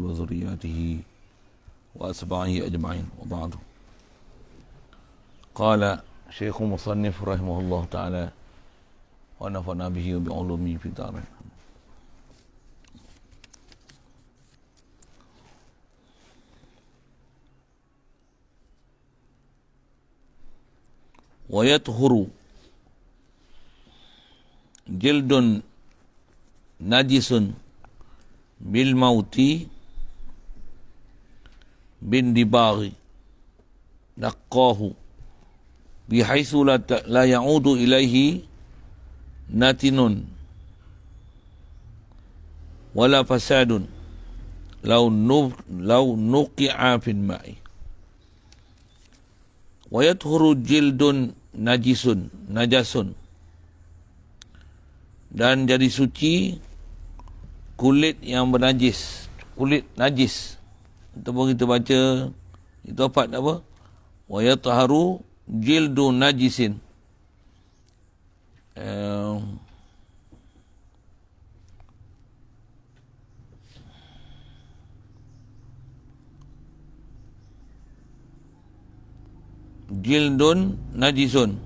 وذرياته وأتباعه أجمعين وبعد. قال شيخ مصنف رحمه الله تعالى ونفعنا به وبعلومه في الدارين. ويطهر جلد نجس بالموت باندباغ نقاه بحيث لا يعود إليه نتن ولا فساد لو نقع في الماء. ويطهر جلد najasun dan jadi suci kulit yang bernajis, kulit najis. Ataupun kita baca itu apa? Wa yatharu jildu najisin. Jildun najisun,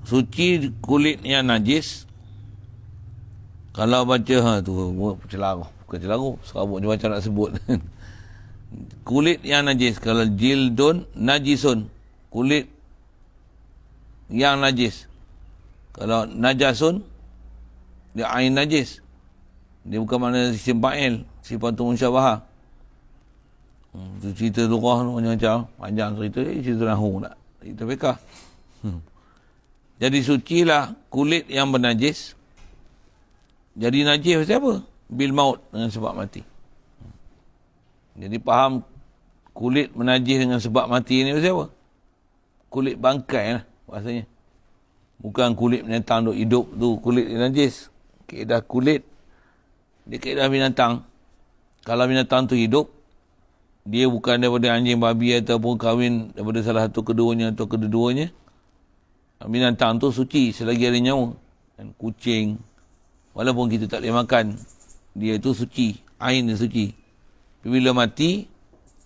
suci kulit yang najis. Kalau baca tu bukan celaru, serabut je macam nak sebut. Kulit yang najis. Kalau jildun najisun, kulit yang najis. Kalau najasun, dia ain najis. Dia bukan makna isim fa'il, sifatun musyabahah. Itu cerita lurah tu macam-macam. Panjang cerita nahu tak? Cerita fiqah. Jadi sucilah kulit yang bernajis. Jadi najis pasal apa? Bil maut, dengan sebab mati. Jadi faham kulit menajis dengan sebab mati ni pasal apa? Kulit bangkai lah bahasanya. Bukan kulit binatang duk hidup tu kulit yang najis. Kaedah kulit, dia kaedah binatang. Kalau binatang tu hidup, dia bukan daripada anjing, babi ataupun kahwin daripada salah satu keduanya atau kedua-duanya. Binatang tu suci selagi ada nyawa. Dan kucing, walaupun kita tak boleh makan, dia itu suci. Ain dia suci. Bila mati,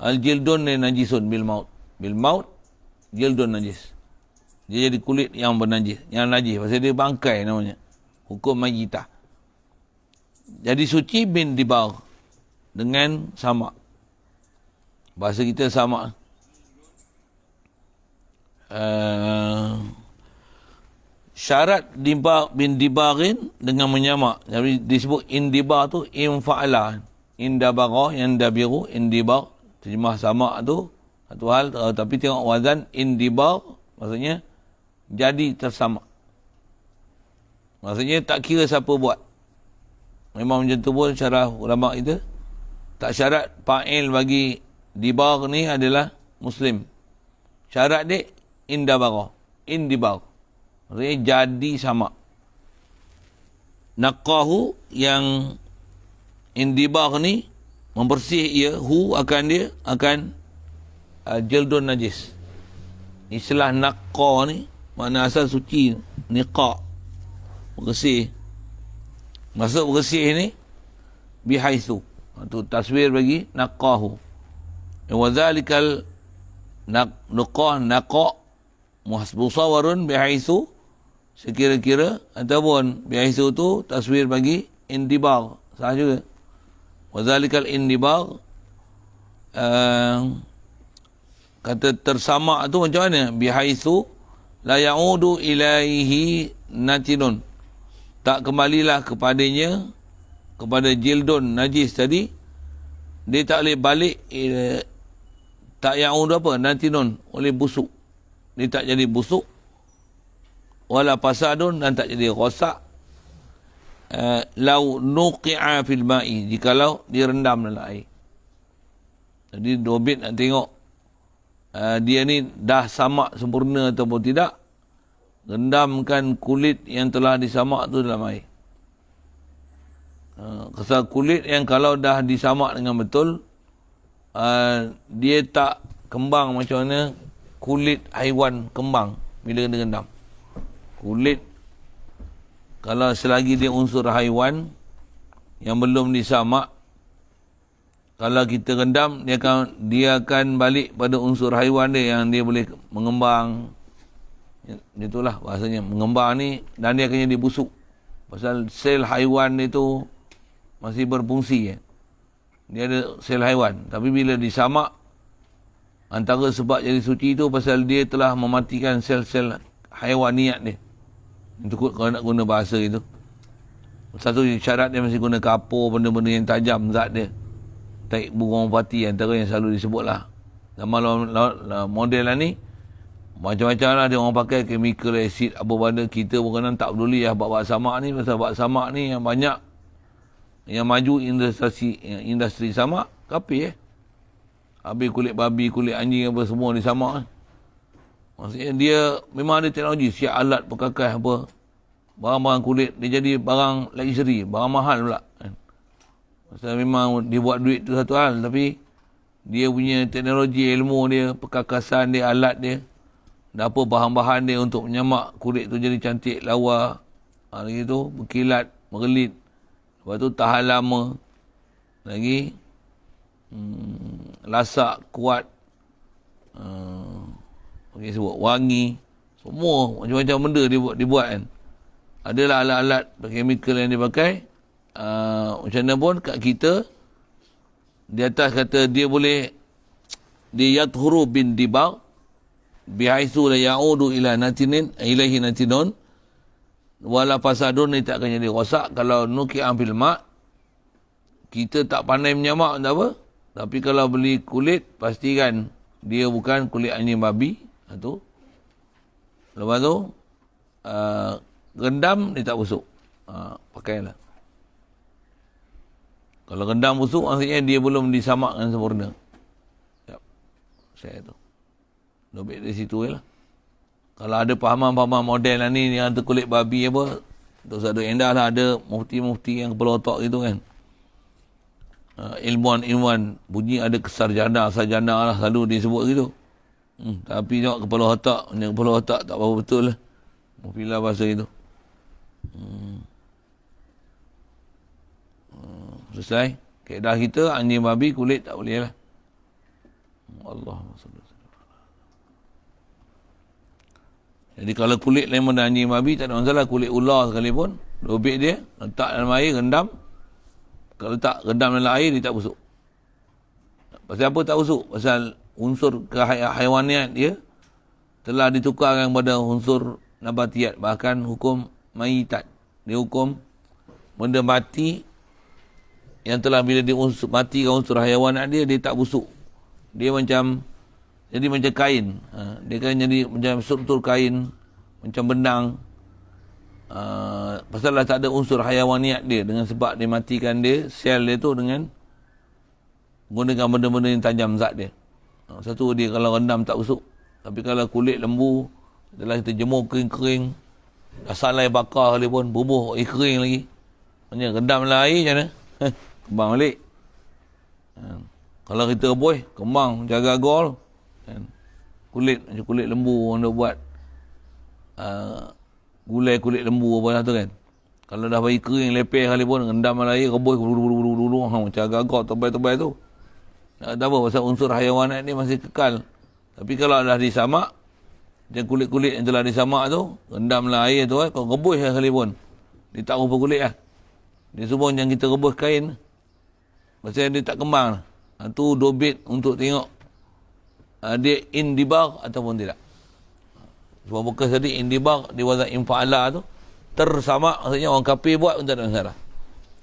al-jildun najisun bil maut. Bil maut, jildun najis. Dia jadi kulit yang bernajis. Yang najis. Pasal dia bangkai namanya. Hukum majitah. Jadi suci bin dibar. Dengan sama. Bahasa kita sama. Syarat bin dibarin dengan menyamak. Jadi disebut indibar tu infa'ala. Indabara, yang dabiru, indibar. Terjemah sama tu satu hal. Tapi tengok wazan indibar, maksudnya jadi tersama. Maksudnya tak kira siapa buat. Memang macam tu pun syarah ulama' kita. Tak syarat fa'il bagi dibar ni adalah Muslim. Syarat dia indabara. Indibar. Maksudnya jadi sama. Naqahu yang indibar ni membersih ia, akan dia akan jildun najis. Istilah naqqa ni makna asal suci, niqa, bersih. Maksud bersih ni bihaitsu. Itu taswir bagi naqahu. Wa dzalikal naqa musawarun bihaitsu, sekira-kira, ataupun bihaitsu tu taswir bagi indibar, sah juga. Wa dzalikal indibar, kata tersamak tu macam mana? Bihaitsu la ya'udu ilaihi natinun, tak kembalilah kepadanya, kepada jildun najis tadi, dia tak boleh balik, tak ya'udu apa? Natinun, oleh busuk. Dia tak jadi busuk. Wala fasadun, dan tak jadi rosak. Lau nuqi'a fil ma'i, jikalau direndam dalam air. Jadi dobit nak tengok dia ni dah samak sempurna ataupun tidak. Rendamkan kulit yang telah disamak tu dalam air. Kesal kulit yang kalau dah disamak dengan betul, dia tak kembang macam mana kulit haiwan kembang bila direndam. Kulit kalau selagi dia unsur haiwan yang belum disamak, kalau kita rendam, dia akan balik pada unsur haiwan dia yang dia boleh mengembang. Itulah bahasanya, mengembang ni, dan dia akan jadi busuk. Pasal sel haiwan itu masih berfungsi. Dia ada sel haiwan. Tapi bila disamak, antara sebab jadi suci itu pasal dia telah mematikan sel-sel haiwaniat dia. Itu kalau nak guna bahasa itu. Satu syarat dia mesti guna kapur, benda-benda yang tajam zat dia. Taik burung merpati antara yang selalu disebut lah. Zaman model lah ni, macam-macam lah dia orang pakai chemical acid, apa benda. Kita pun kadang tak peduli lah bab samak ni. Pasal bab samak ni yang banyak, yang maju industri samak, kapir habis kulit babi, kulit anjing apa semua disamak. Maksudnya dia memang ada teknologi, siap alat perkakas apa. Barang-barang kulit, dia jadi barang luxury, barang mahal pula. Pasal memang dia buat duit tu satu hal, tapi dia punya teknologi, ilmu dia, perkakasan dia, alat dia, dan apa bahan-bahan dia untuk menyamak kulit tu jadi cantik, lawa, lagi tu berkilat, merelit. Lepas tu tahan lama. Lagi lasak, kuat, sebut wangi, semua macam-macam benda dibuat kan. Adalah alat-alat chemical yang dipakai. Macam mana pun kat kita, di atas kata dia boleh yathuru bin dibag bihaitsu la ya'udu ila natinin ilaihi natinun wala fasadun, ni tak akan jadi rosak. Kalau nuki'an fil ma', kita tak pandai menyamak tak apa, tapi kalau beli kulit, pastikan dia bukan kulit anjing babi. Itu lepas tu rendam, dia tak busuk. Pakailah. Kalau rendam busuk, maksudnya dia belum disamakkan sempurna. Saya tu dobit dari situ je lah. Kalau ada pahaman-pahaman model lah ni, yang tu kulit babi apa, tak usah duk endah lah. Ada mufti-mufti yang kepala otak gitu kan. Ilmuwan bunyi ada sarjana lah, selalu disebut gitu. Tapi tengok kepala otak tak apa betul lah. Mufilah bahasa itu. Selesai. Kaedah kita, anjing babi kulit tak boleh lah. Allahumma. Jadi kalau kulit lemon dan anjing babi tak ada masalah. Kulit ular sekalipun, dobit dia, letak dalam air, rendam. Kalau tak rendam dalam air, dia tak busuk. Pasal apa tak busuk? Pasal unsur haiwaniat dia telah ditukarkan kepada unsur nabatiat. Bahkan hukum mayitat. Dia hukum benda mati yang telah bila dia matikan unsur haiwaniat dia tak busuk. Dia jadi macam kain. Dia kan jadi macam struktur kain, macam benang. Pasal lah tak ada unsur haiwaniat dia, dengan sebab dia matikan dia, sel dia tu dengan gunakan benda-benda yang tajam zat dia. Satu, dia kalau rendam tak busuk. Tapi kalau kulit lembu, setelah kita jemur kering-kering, dah salai bakar kali pun, bubuh kering lagi. Maksudnya rendam dalam air macam mana? Kembang balik. Kalau kita rebus, kembang jaga gol. Kulit, macam kulit lembu orang dah buat gulai kulit lembu apa lah tu kan. Kalau dah bagi kering lepeh kali pun, rendam dalam air, rebus macam agak-agak tebal-tebal tu. Tak apa, pasal unsur haiwanat ni masih kekal. Tapi kalau dah disamak, macam kulit-kulit yang telah disamak tu, rendam dalam air tu, kau rebus kali pun, dia tak rupa kulit lah. Dia semua yang kita rebus kain, pasal dia tak kembang lah. Tu dobit untuk tengok dia indibar ataupun tidak. Sebab bekas tadi indibar di wazan infa'ala tu tersamak, maksudnya orang kafir buat pun tak ada masalah.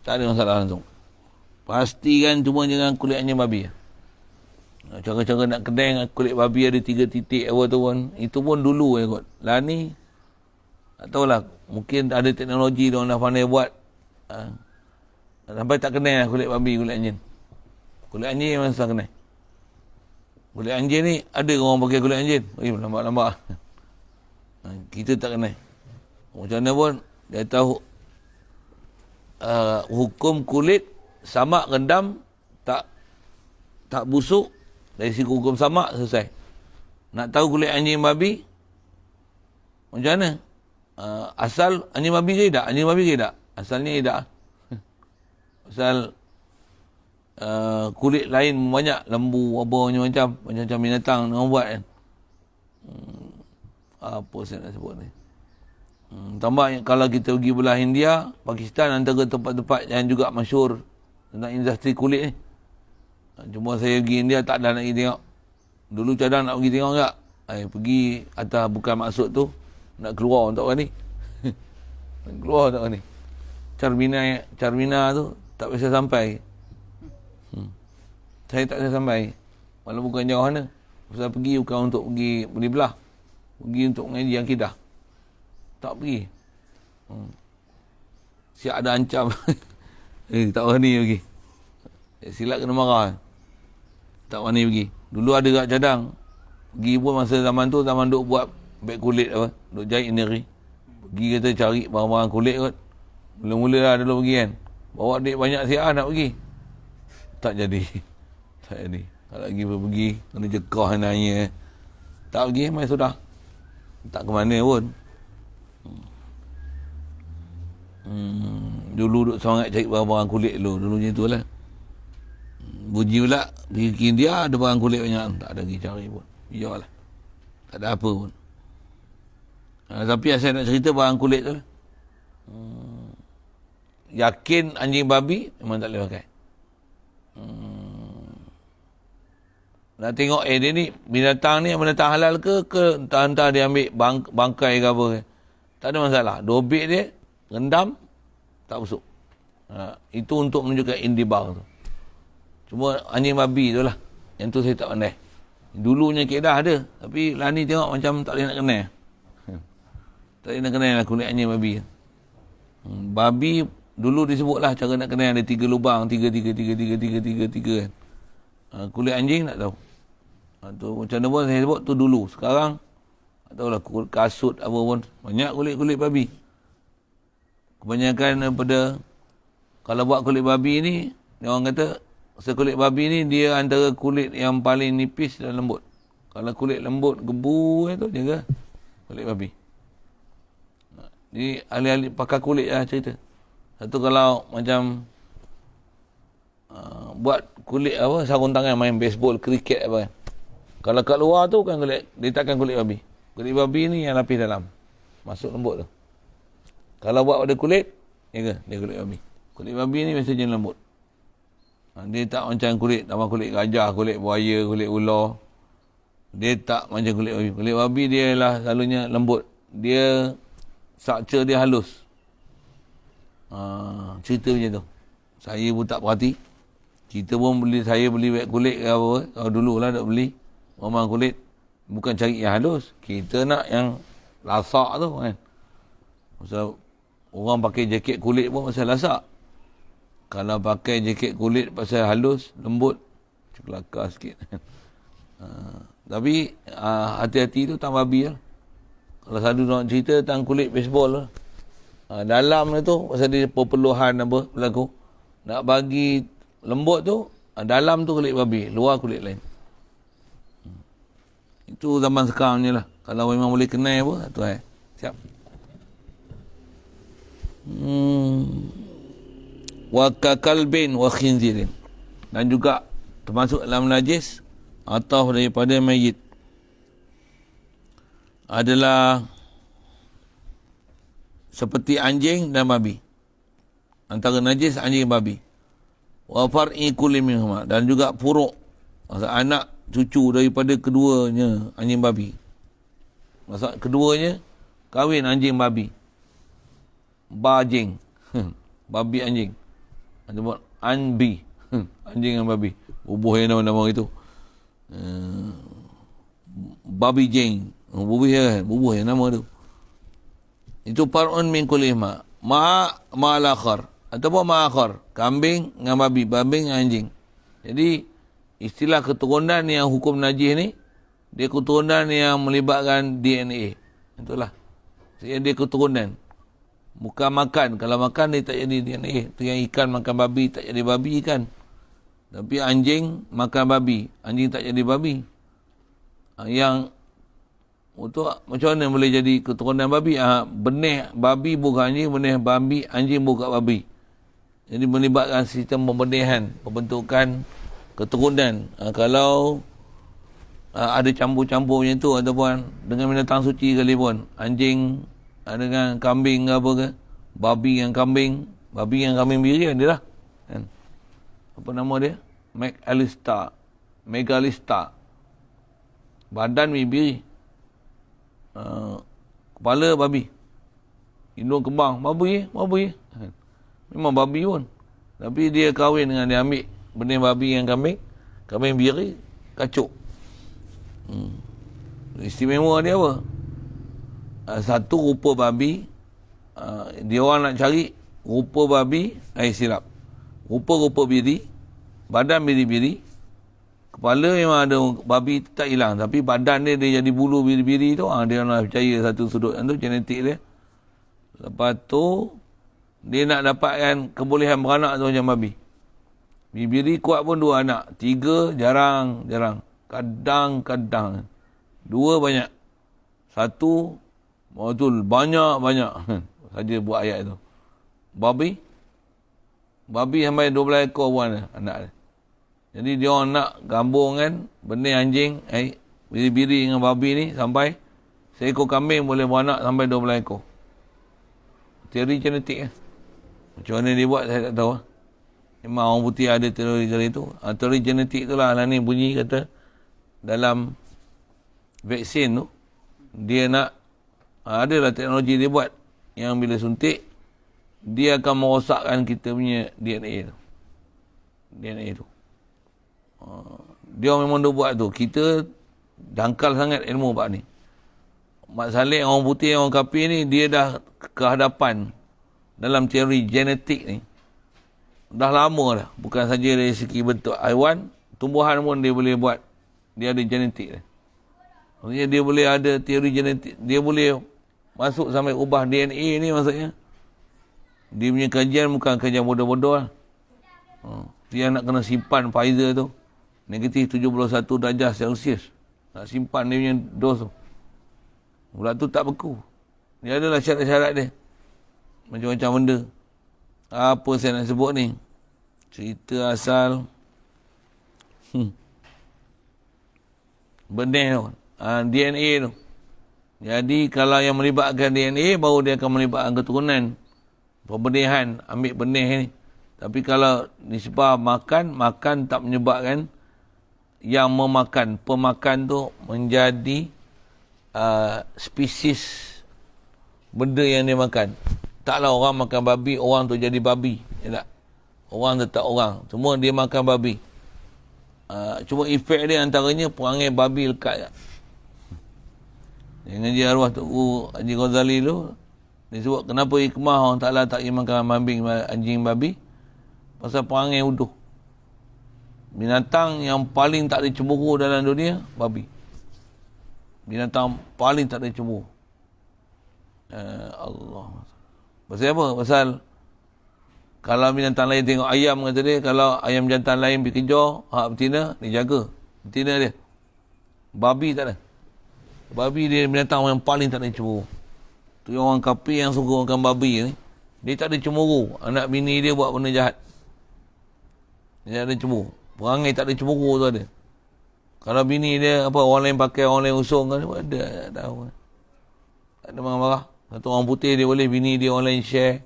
Tak ada masalah langsung. Pastikan cuma jangan kulit anjing babi. Cara-cara nak kedai kulit babi ada 3 titik apa tu pun, itu pun dulu kot. Lah ni tak tahulah, mungkin ada teknologi dia orang dah pandai buat. Sampai tak kenal lah kulit babi, kulit anjing. Kulit anjing memang susah kenal. Kulit anjing ni, ada orang pakai kulit anjing. Lambat-lambat. Kita tak kenal. Macam mana pun, dia tahu hukum kulit, samak rendam, tak busuk, dari segi hukum samak, selesai. Nak tahu kulit anjing babi, macam mana? asal anjing babi ke tidak? Anjing babi ke tidak? Asalnya tidak. Asal kulit lain banyak, lembu, apa macam binatang orang buat kan. Apa saya nak sebut ni? Tambah kalau kita pergi belah India, Pakistan, antara tempat-tempat yang juga masyhur tentang industri kulit ni. Cuma saya pergi India tak ada nak pergi tengok. Dulu cadang nak pergi tengok tak? Pergi atas bukan maksud tu, nak keluar untuk orang ni. Nak keluar untuk orang ni. Charmina tu tak bisa sampai. Saya tak bisa sampai. Walau bukan jauh mana. Saya pergi bukan untuk pergi beli belah. Pergi untuk mengaji akidah. Tak pergi. Siap ada ancam. Tak berani pergi. Silat kena marah. Tak berani pergi. Dulu ada kat cadang. Pergi pun masa zaman tu, zaman duk buat beg kulit apa. Duk jahit sendiri. Pergi kata cari barang-barang kulit kot. Mula-mula lah dulu pergi kan. Bawa duit banyak siap nak pergi. Tak jadi. Tak jadi. Kalau lagi pergi, kena jekah nanya. Tak pergi, mai sudah. Tak ke mana pun. Dulu duk semangat cari barang-barang kulit dulu. Dulu macam tu lah. Bunyi pula, pergi ke India ada barang kulit banyak. Tak ada pergi cari pun. Biarlah. Tak ada apa pun. Tapi saya nak cerita barang kulit tu lah. Yakin anjing babi memang tak boleh pakai. Nak tengok dia ni binatang ni binatang halal ke entah dia ambil bangkai ke apa ke. Tak ada masalah. Dobit dia rendam tak busuk. Itu untuk menunjukkan indibar tu. Cuma anjing babi tu lah. Yang tu saya tak pandai. Dulunya Kedah ada. Tapi lah ni tengok macam tak boleh nak kenal. Tak boleh nak kenal lah kulit anjing babi. Babi dulu disebutlah cara nak kenal ada 3 lubang. 3 kan. Kulit anjing tak tahu. Tu macam mana pun saya sebut tu dulu. Sekarang tak tahulah kasut apa pun. Banyak kulit-kulit babi. Kebanyakan daripada kalau buat kulit babi ni, orang kata kulit babi ni dia antara kulit yang paling nipis dan lembut. Kalau kulit lembut gebu tu jaga kulit babi. Ni ahli-ahli pakar kulit lah cerita. Satu kalau macam buat kulit apa sarung tangan main baseball, kriket apa kan. Kalau kat luar tu kan kulit, dia takkan kulit babi. Kulit babi ni yang lapis dalam. Masuk lembut tu. Kalau buat pada kulit, dia kulit babi. Kulit babi ni biasanya lembut. Dia tak macam kulit, nama kulit gajah, kulit buaya, kulit ular. Dia tak macam kulit babi. Kulit babi dia lah selalunya lembut. Dia structure dia halus. Cerita macam tu. Saya pun tak perhati. Kita pun saya beli beg kulit ke apa. Kalau dululah nak beli memang kulit. Bukan cari yang halus. Kita nak yang lasak tu kan. Pasal orang pakai jaket kulit pun pasal lasak. Kalau pakai jaket kulit pasal halus, lembut, kelakar sikit. Tapi hati-hati tu tang babi lah. Kalau selalu nak cerita tentang kulit baseball lah. Dalam tu pasal dia perperluan apa berlaku. Nak bagi lembut tu, dalam tu kulit babi, luar kulit lain. Itu zaman sekarang ni lah. Kalau memang boleh kenal apa, tu siap. Wa kakalbin wa khinzirin. Dan juga termasuk dalam najis atau daripada mayit adalah seperti anjing dan babi. Antara najis anjing dan babi. Wa far'i kulli minhuma, dan juga puruk maksud anak cucu daripada keduanya anjing babi. Maksud keduanya kahwin anjing babi. Bajing. Babi anjing. Ada buat anbi. Anjing dan babi. Bubuh yang nama-nama itu. Babi jeng. Bubuh yang nama tu. Itu par'un min kulihma. Ma'al-akhar. Ataupun ma'akhar. Kambing dengan babi. Babi dengan anjing. Jadi, istilah keturunan yang hukum najis ni, dia keturunan yang melibatkan DNA. Itulah. Dia keturunan. Bukan makan. Kalau makan, dia tak jadi DNA. Itu yang ikan makan babi, tak jadi babi ikan. Tapi anjing makan babi. Anjing tak jadi babi. Yang Untuk macam mana boleh jadi keturunan babi? Benih babi bukan anjing, benih babi, anjing bukan babi. Jadi melibatkan sistem pembenihan, pembentukan keturunan. Kalau ada campur-campur macam tu ataupun dengan binatang suci sekalipun, anjing dengan kambing ke apa ke, babi dengan kambing biri dia lah. Kan? Apa nama dia? Megalista. Badan biri. Kepala babi, hidung kembang babi. Memang babi pun, tapi dia kahwin dengan, dia ambil benih babi dengan kambing biri, kacuk. Istimewa dia apa? Satu rupa babi, dia orang nak cari rupa babi, silap, rupa biri, badan biri-biri. Kepala memang ada babi tak hilang, tapi badan dia jadi bulu biri-biri tu, dia nak percaya satu sudut tu genetik dia. Lepas tu dia nak dapatkan kebolehan beranak tu macam babi. Biri kuat pun 2 anak, 3 jarang. Kadang-kadang 2 banyak. 1 betul banyak. Saja buat ayat tu. Babi sampai 12 ekor pun ada anak dia. Jadi dia orang nak gabungkan benih anjing, biri-biri dengan babi ni sampai seekor kambing boleh beranak sampai 12 ekor. Teori genetik. Macam mana dia buat saya tak tahu. Memang orang putih ada teori tu. Teori genetik tu lah ni bunyi kata dalam vaksin tu dia nak adalah teknologi dia buat yang bila suntik dia akan merosakkan kita punya DNA tu. Dia memang dah buat tu. Kita dangkal sangat ilmu bab ni. Mat Salleh, orang putih, orang kafir ni, dia dah kehadapan dalam teori genetik ni. Dah lama dah. Bukan saja dari segi bentuk haiwan, tumbuhan pun dia boleh buat. Dia ada genetik dia. Maksudnya dia boleh ada teori genetik. Dia boleh masuk sampai ubah DNA ni maksudnya. Dia punya kajian bukan kajian bodoh-bodoh lah. Dia nak kena simpan Pfizer tu. Negatif 71 darjah Celsius. Nak simpan dia punya dos tu. Pula tu tak beku. Dia adalah syarat-syarat dia. Macam-macam benda. Apa saya nak sebut ni? Cerita asal benih tu. DNA tu. Jadi kalau yang melibatkan DNA, baru dia akan melibatkan keturunan. Pembenihan, ambil benih ni. Tapi kalau nisbah makan tak menyebabkan yang memakan, pemakan tu menjadi spesies benda yang dia makan. Taklah orang makan babi, orang tu jadi babi. Ya tak? Orang tetap orang. Semua dia makan babi. Cuma efek dia antaranya perangai babi lekat. Yang ngaji arwah Tuku Haji Ghazali tu, dia sebut kenapa hikmah orang Ta'ala tak makan anjing babi. Pasal perangai uduh. Binatang yang paling tak ada cemburu dalam dunia, babi. Binatang paling tak ada cemburu. Allah. Pasal apa? Pasal kalau binatang lain tengok ayam, kata dia, kalau ayam jantan lain pergi kejar, betina, dia jaga betina dia. Babi tak ada. Babi dia binatang yang paling tak ada cemburu. Tu orang kafir yang suka makan babi ni, dia tak ada cemburu. Anak bini dia buat benda jahat, dia tak ada cemburu. Perangai tak ada cemburu tu ada. Kalau bini dia, orang lain pakai, orang lain usung, kan, ada, tak tahu. Tak ada marah-marah. Satu orang putih dia boleh, bini dia orang lain share.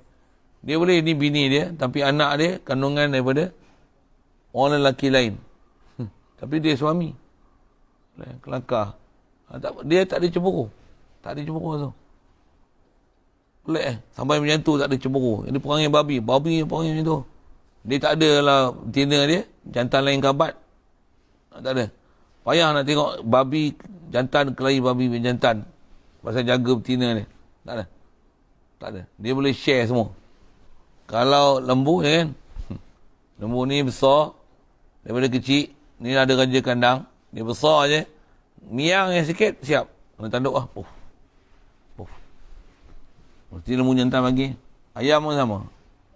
Dia boleh, ni bini dia, tapi anak dia kandungan daripada orang lelaki lain. Tapi dia suami. Kelakar. Dia tak ada cemburu. Tak ada cemburu tu. Pelik sampai macam tu tak ada cemburu. Ini perangai babi. Babi perangai macam tu. Dia tak ada lah betina dia, jantan lain kabat. Tak ada. Payah nak tengok babi jantan kelahi babi jantan. Pasal jaga betina dia. Tak ada. Tak ada. Dia boleh share semua. Kalau lembu kan, lembu ni besar daripada kecil, ni ada raja kandang, dia besar je, miang yang sikit siap kena tanduk lah. Puff. Mesti lembu jantan bagi. Ayam pun sama,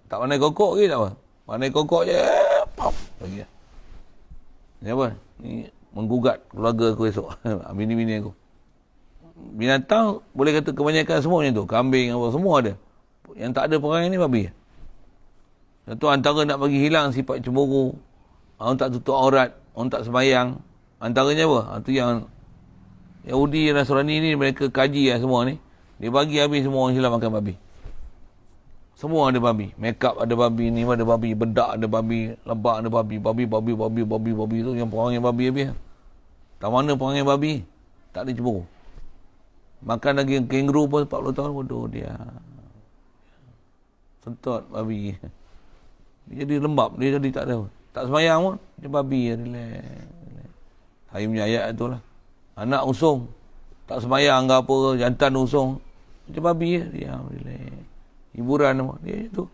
tak pandai kokok ke tak apa, pandai kokok je pop bagi. Ni apa ni, menggugat keluarga aku esok. Bini-bini aku binatang boleh kata kebanyakan semua macam tu. Kambing apa semua ada. Yang tak ada perangai ni babi. Itu antara nak bagi hilang sifat cemburu, orang tak tutup aurat, orang tak sembahyang. Antaranya apa? Itu yang Yahudi dan Nasrani ni mereka kaji semua ni. Dia bagi habis semua orang Islam makan babi. Semua ada babi. Makeup ada babi, ni ada babi, bedak ada babi, lebak ada babi, babi tu yang perangai babi habis. Tak mana perangai babi? Tak ada cemburu. Makan lagi kangaroo pun 40 tahun bodoh dia. Sentot babi. Dia jadi lembab, dia jadi tak ada. Tak sembahyang pun, dia babi relax. Hari punya ayat tu lah. Anak usung, tak sembahyang ke apa, jantan usung, macam babi dia relax. Hiburan apa, dia tu.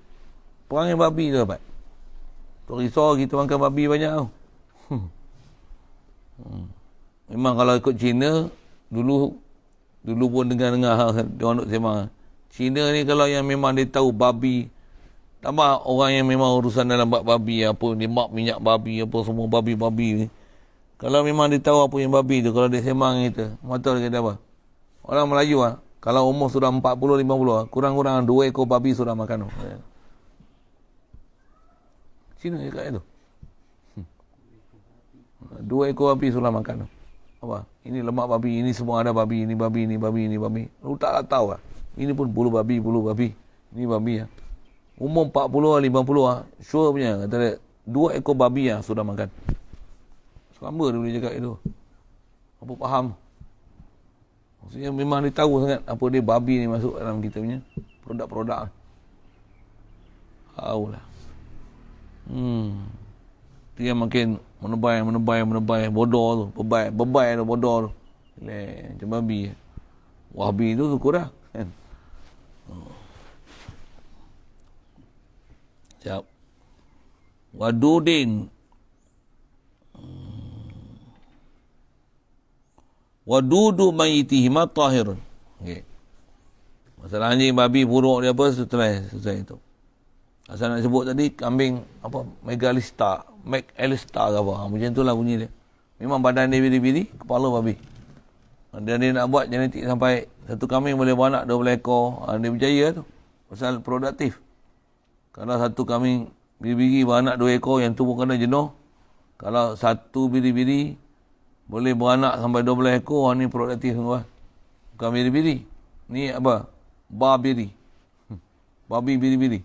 Perangai babi tu dapat. Tak risau kita makan babi banyak tau. Memang kalau ikut Cina, dulu pun dengar-dengar dia orang duk sembang. Cina ni kalau yang memang dia tahu babi, tambah orang yang memang urusan dalam bab babi, apa ni, mak minyak babi, apa semua babi-babi ni. Kalau memang dia tahu apa yang babi tu, kalau dia sembang kita, mata dia kata apa? Orang Melayu kalau umur sudah 40-50 kurang-kurang 2 ekor babi sudah makan tu. Cina cakap itu. 2 ekor babi sudah makan tu. Apa? Ini lemak babi, ini semua ada babi, ini babi, ini babi, ini babi. Lu tak tahu lah. Ini pun bulu babi. Ini babi . Umur 40-50 sure punya. Kata dia, 2 ekor babi sudah makan. Selamba dia boleh cakap itu. Apa faham? Maksudnya memang dia tahu sangat apa dia babi ni masuk dalam kita punya produk-produk. Tahu lah. Dia makin menebay, bodoh tu. Bebai tu, bodoh tu. Macam babi. Wahabi tu syukur dah. Kan? Siap. Wadudin. Wadudu mayitihima tahirun. Okay. Masalah anjing, babi, buruk dia apa, selesai itu. Asal nak sebut tadi, kambing, apa, megalista ke apa. Macam tu lah bunyi dia. Memang badan dia biri-biri, kepala babi. Dan dia nak buat genetik sampai satu kambing boleh beranak 12 ekor. Dia berjaya tu. Pasal produktif. Kalau satu kambing biri-biri beranak 2 ekor, yang tu pun kena jenuh. Kalau satu biri-biri boleh beranak sampai 12 ekor, ni produktif semua. Bukan biri-biri. Ni apa? Barbiri. Babi biri-biri.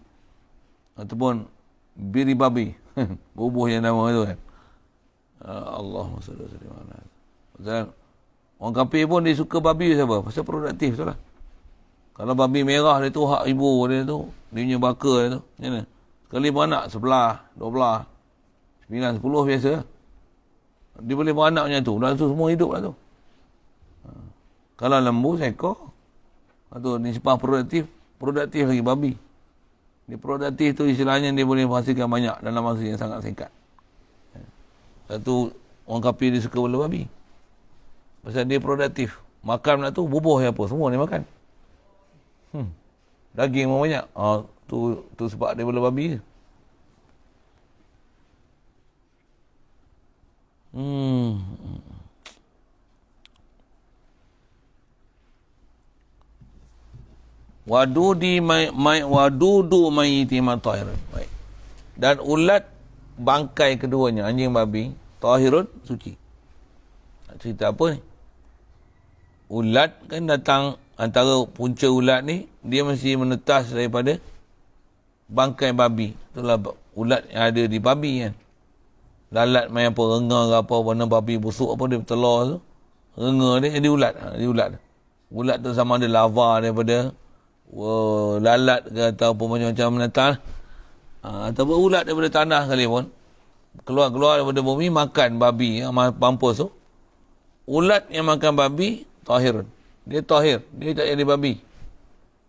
Ataupun biri babi. Bubuh yang nama tu kan. Allahumma salli alaihi wasallam. Pasal orang kafir pun dia suka babi siapa? Pasal produktif tu lah. Kalau babi merah dia tu hak ibu dia tu, dia punya baka dia tu. Macam mana? Sekali beranak 11, 12, 9, 10 biasa. Dia boleh beranak macam tu. Dan tu semua hidup lah tu. Kalau lembu, seekor. Atau ni sepah produktif lagi babi. Dia produktif tu istilahnya dia boleh menghasilkan banyak dalam masa yang sangat singkat. Satu orang kafir dia suka bola babi. Pasal dia produktif. Makan nak tu bubuh apa, semua dia makan. Daging pun banyak. Tu sebab dia bola babi. Wadudu mayiti matahirun. Baik. Dan ulat bangkai keduanya, anjing babi, tahirun, suci. Nak cerita apa ni? Ulat kan datang, antara punca ulat ni, dia mesti menetas daripada bangkai babi. Itulah ulat yang ada di babi kan. Lalat main apa, renga ke apa, warna babi busuk apa, dia bertelur tu. Renga dia jadi ulat. Ulat tu sama ada lava daripada lalat ke atau apa macam-macam binatang. Ataupun ulat daripada tanah sekali pun. Keluar daripada bumi, makan babi, mampus tu. Ulat yang makan babi, tahirun. Dia tahir, dia tak jadi babi.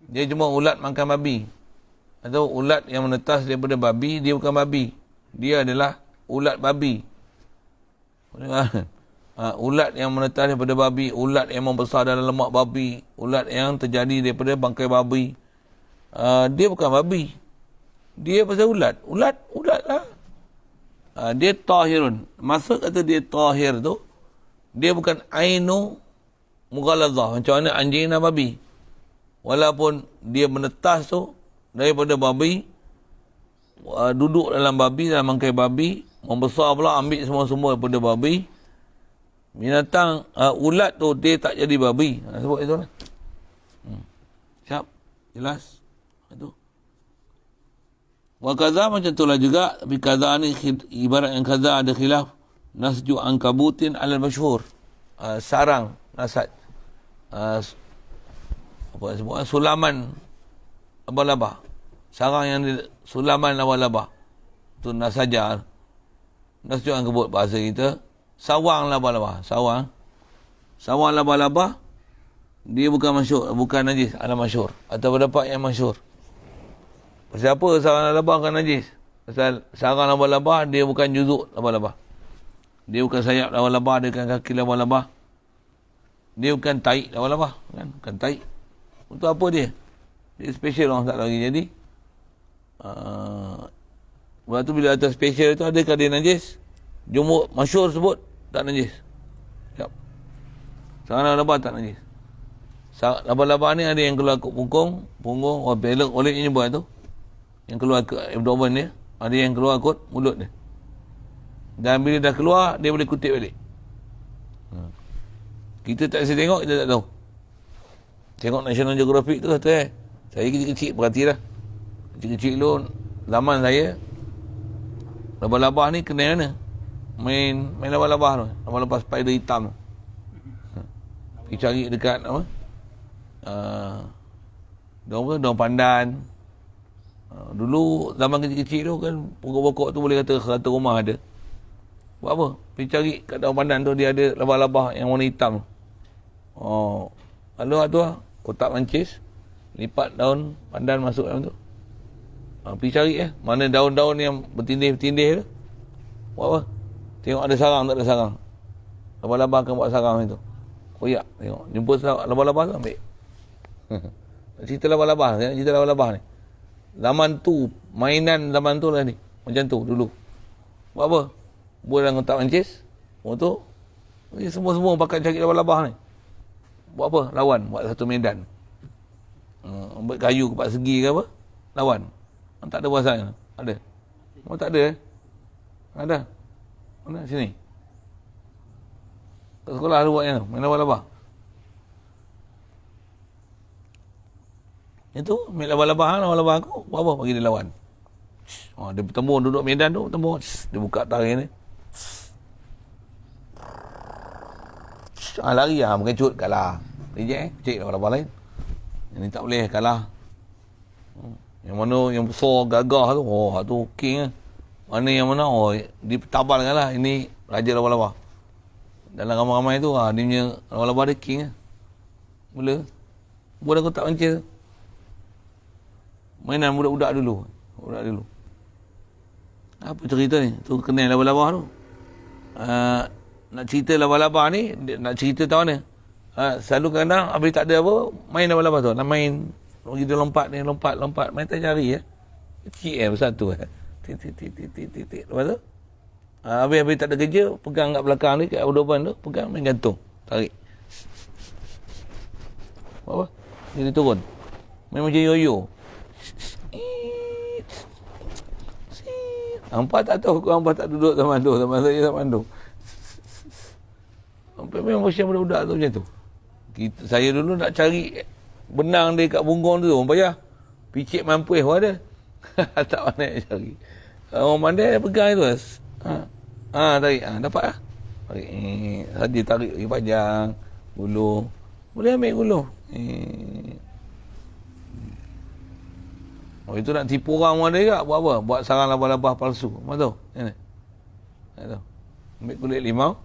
Dia cuma ulat makan babi. Atau ulat yang menetas daripada babi, dia bukan babi. Dia adalah ulat babi. Ulat yang menetas daripada babi, ulat yang membesar dalam lemak babi, ulat yang terjadi daripada bangkai babi. Dia bukan babi. Dia pasal ulat lah. Dia tahirun. Maksud kata dia tahir tu, dia bukan ainu mughaladzah. Macam mana anjing dan babi. Walaupun dia menetas tu daripada babi, duduk dalam babi, dalam bangkai babi, membesar pula, ambil semua-semua daripada babi. Binatang, ulat tu dia tak jadi babi. Sebut itu lah. Siap? Jelas? Itu. Wa kaza macam itulah juga. Tapi kaza ni ibarat yang kaza ada khilaf. Nasju ankabutin alal masyhur. Sarang, nasaj. Apa sebut? Sulaman laba-laba. Sarang yang sulaman laba-laba. Itu nasaja. Nasju ankabut bahasa kita. Sawang laba-laba. Sawang laba-laba. Dia bukan masyhur, bukan najis, ada masyhur. Atau pendapat yang masyhur. Pasal apa sarang laba-laba bukan najis? Pasal sarang laba-laba dia bukan juzuk laba-laba. Dia bukan sayap laba-laba, dia bukan kaki laba-laba. Dia bukan taik laba-laba, kan? Bukan taik. Untuk apa dia? Dia special orang tak lagi. Jadi waktu tu bila atas special tu adakah dia najis? Jumhur masyhur sebut tak najis. Siap. Sarang laba-laba tak najis. Laba-laba ni ada yang keluar ke punggung, pelek, oleh ni buat tu. Yang keluar ke abdomen dia, ada yang keluar kot mulut dia. Dan bila dah keluar, dia boleh kutip balik. Kita tak bisa tengok, kita tak tahu. Tengok National Geographic tu kata saya kecil-kecil, perhatilah. Kecil-kecil dulu, zaman saya, laba-laba ni kena mana? Main laba-laba tu. Laba-laba spider hitam tu. Pergi cari dekat apa? Daun pandan. Dulu zaman kecil-kecil tu kan pokok-pokok tu boleh kata rumah ada. Buat apa? Pergi cari kat daun pandan tu dia ada labah-labah yang warna hitam. Lalu tu kotak mancis, lipat daun pandan masuk dalam tu. Pergi cari mana daun-daun yang bertindih-bertindih tu. Buat apa? Tengok ada sarang tak ada sarang. Labah-labah akan buat sarang itu. Koyak tengok. Jumpa labah-labah tu ambil. Cerita labah-labah, cerita labah-labah ni. Zaman tu, mainan zaman tu lah ni. Macam tu dulu. Buat apa? Buat dalam kotak mancis. Tu semua-semua pakai cari labah-labah ni. Buat apa? Lawan. Buat satu medan. Ambil kayu kepak segi ke apa? Lawan. Tak ada bahasanya. Ada? Oh tak ada Ada? Mana? Sini. Kat sekolah ada buatnya. Main labah-labah. Itu, ambil labah-labah aku. Buat apa? Bagi dia lawan. Dia bertembur duduk medan tu. Bertembur. Dia buka tarik ni. Lari lah. Mengecut. Kalah. Reject cek labah-labah lain. Yang ni tak boleh. Kalah. Yang mana yang besar gagah tu. Tu king lah. Mana yang mana? Ditabalkan lah. Ini raja labah-labah. Dalam ramai-ramai tu. Dia punya labah-labah dia king lah. Mula. Buat aku tak mancil. Mainan budak-budak dulu. Apa cerita ni? Tu kenal labah-labah tu. Nak cerita labah-labah ni, nak cerita tahu ni. Selalu kadang habis tak ada apa, main labah-labah tu. Nak main, kita lompat ni, lompat. Main tak cari kecil besar tu. Titik. Lepas tu, habis tak ada kerja, pegang kat belakang ni, kat audoban tu, pegang, main gantung. Tarik. Apa? Dia turun. Main macam yo-yo. Hampa tak tahu kau hampa tak duduk zaman tu. Sampai memang macam budak-budak tu macam tu. Saya dulu nak cari benang dia kat bunggong tu, orang payah. Picit mampuih pun ada. Tak pandai nak cari. Orang pandai pegang tu. Tarik. Dapat lah. Tarik. Saja tarik lagi panjang. Guluh. Boleh ambil guluh. Itu nak tipu orang pun ada juga. Buat apa? Buat sarang labah-labah palsu. Apa tahu? Ni. Ambil kulit limau.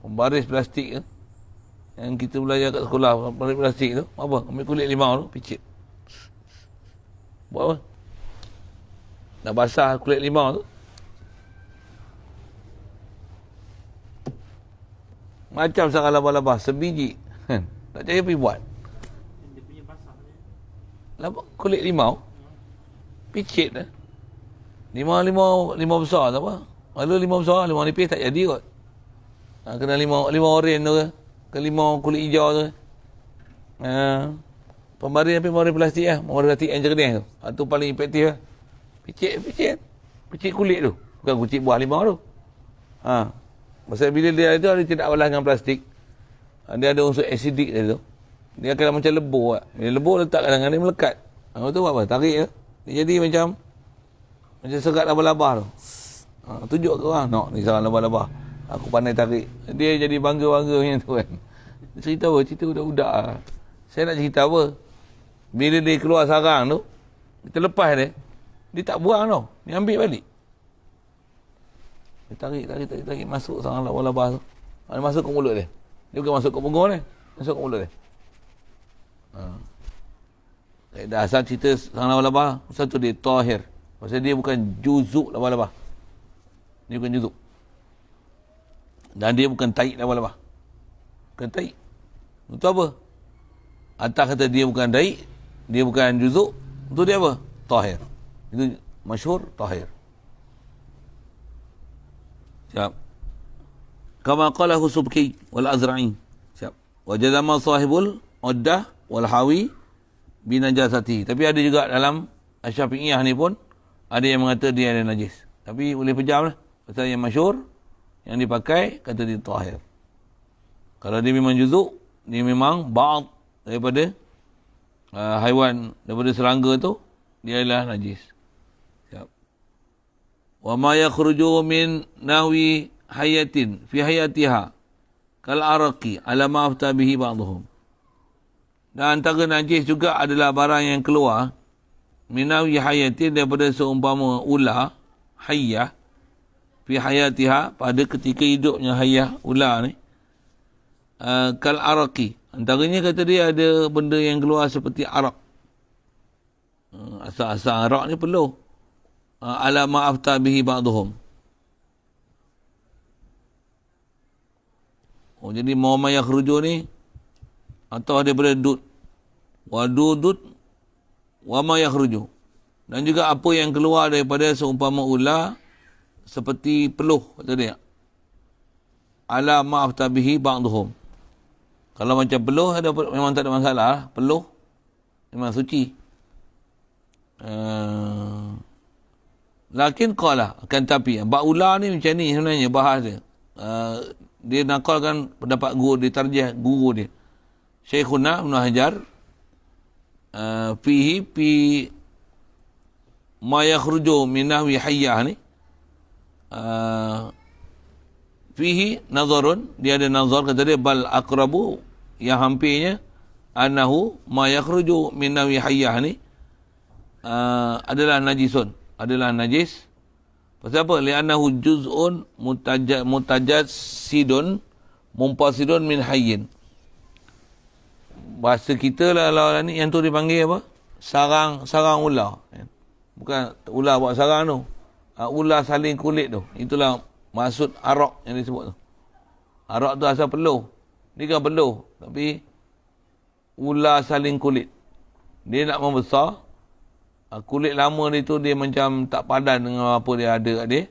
Baris plastik tu. Yang kita belajar kat sekolah. Baris plastik tu. Apa? Ambil kulit limau tu. Picit. Buat apa? Nak basah kulit limau tu. Macam sarang labah-labah. Sebiji. Tak cari pergi buat. Dia punya basah. Kulit limau. Picit lah. Limau besar tak apa. Lalu limau besar, limau nipis tak jadi kot. Kena limau oren tu ke. Ke limau kulit hijau tu ke. Pembaring plastik lah. Pembaring plastik yang jernih tu. Itu paling efektif lah. Picit kulit tu. Bukan kucit buah limau tu. Pasal bila dia itu dia tidak olah dengan plastik. Dia ada unsur asidik dia tu. Dia akan macam lebur lah. Bila lebur letak kadang-kadang dia melekat. Tu buat apa? Tarik je. Dia jadi macam serat labah-labah tu. Tunjuk ke orang. Ni serat labah-labah. Aku pandai tarik. Dia jadi bangga-bangga macam tu kan. Dia cerita apa? Cerita budak-budak lah. Saya nak cerita apa? Bila dia keluar sarang tu, kita lepas dia tak buang tau. Dia ambil balik. Dia tarik. Masuk sarang labah-labah tu. Dia masuk ke mulut dia. Dia bukan masuk ke punggung dia. Masuk ke mulut dia. Dah asal cerita sarang labah-labah. Satu dia tahir. Pasal dia bukan juzuk labah-labah. Dia bukan juzuk. Dan dia bukan taik labah-labah. Bukan taik. Itu apa? Atas kata dia bukan daik, dia bukan juzuk, itu dia apa? Tahir. Itu masyhur tahir. Siap. Kama qalahu Subki wal Azra'i. Siap. Wa jazama sahibul uddah wal hawi binajasati. Tapi ada juga dalam Asy-Syafi'iyah ni pun ada yang mengata dia ada najis. Tapi boleh pejam lah. Pasal yang masyhur yang dipakai kata dia tahir. Kalau dia memang juzuk, dia memang ba'd daripada haiwan, daripada serangga tu, dia adalah najis. Siap. Wa ma yakhruju min nahwi hayatin fi hayatiha kal araqi ala ma afta bihi ba'dhum. Dan antara najis juga adalah barang yang keluar min nahwi hayatin, daripada seumpama ular hayah fi hayatiha, pada ketika hidupnya hayah ular ni, kal araqi. Antaranya kata dia ada benda yang keluar seperti arak. Asal-asal arak ni perlu. Ala ma'afta bihi ba'duhum. Jadi ma yakhruju ni atau daripada dud. Wa dudud wa ma yakhruju. Dan juga apa yang keluar daripada seumpama ular seperti peluh, kata dia. Ala ma'afta bihi ba'duhum. Kalau macam peluh memang tak ada masalah. Peluh memang suci. Lakin qala, akan tapi bab ular ni macam ni sebenarnya bahas dia. Dia nakalkan pendapat guru dia, tarjih guru dia. Syekhuna Ibn Hajar fi ma yakhruju min nahwi hayyah ni. Fihi nazarun, dia ada nazar, kata dia bal aqrabu, yang hampirnya annahu ma yakhruju min nawi hayyah ni adalah najisun, adalah najis. Pasal apa? Li'annahu juz'un mutajassidun mumpasidun min hayyin. Bahasa kita lah ni yang tu dipanggil apa? Sarang ular. Bukan ular buat sarang tu. Ular saling kulit tu. Itulah maksud arak yang disebut tu. Arak tu asal peluh. Ni kan peluh. Tapi ular saling kulit. Dia nak membesar. Kulit lama dia tu dia macam tak padan dengan apa dia ada kat dia.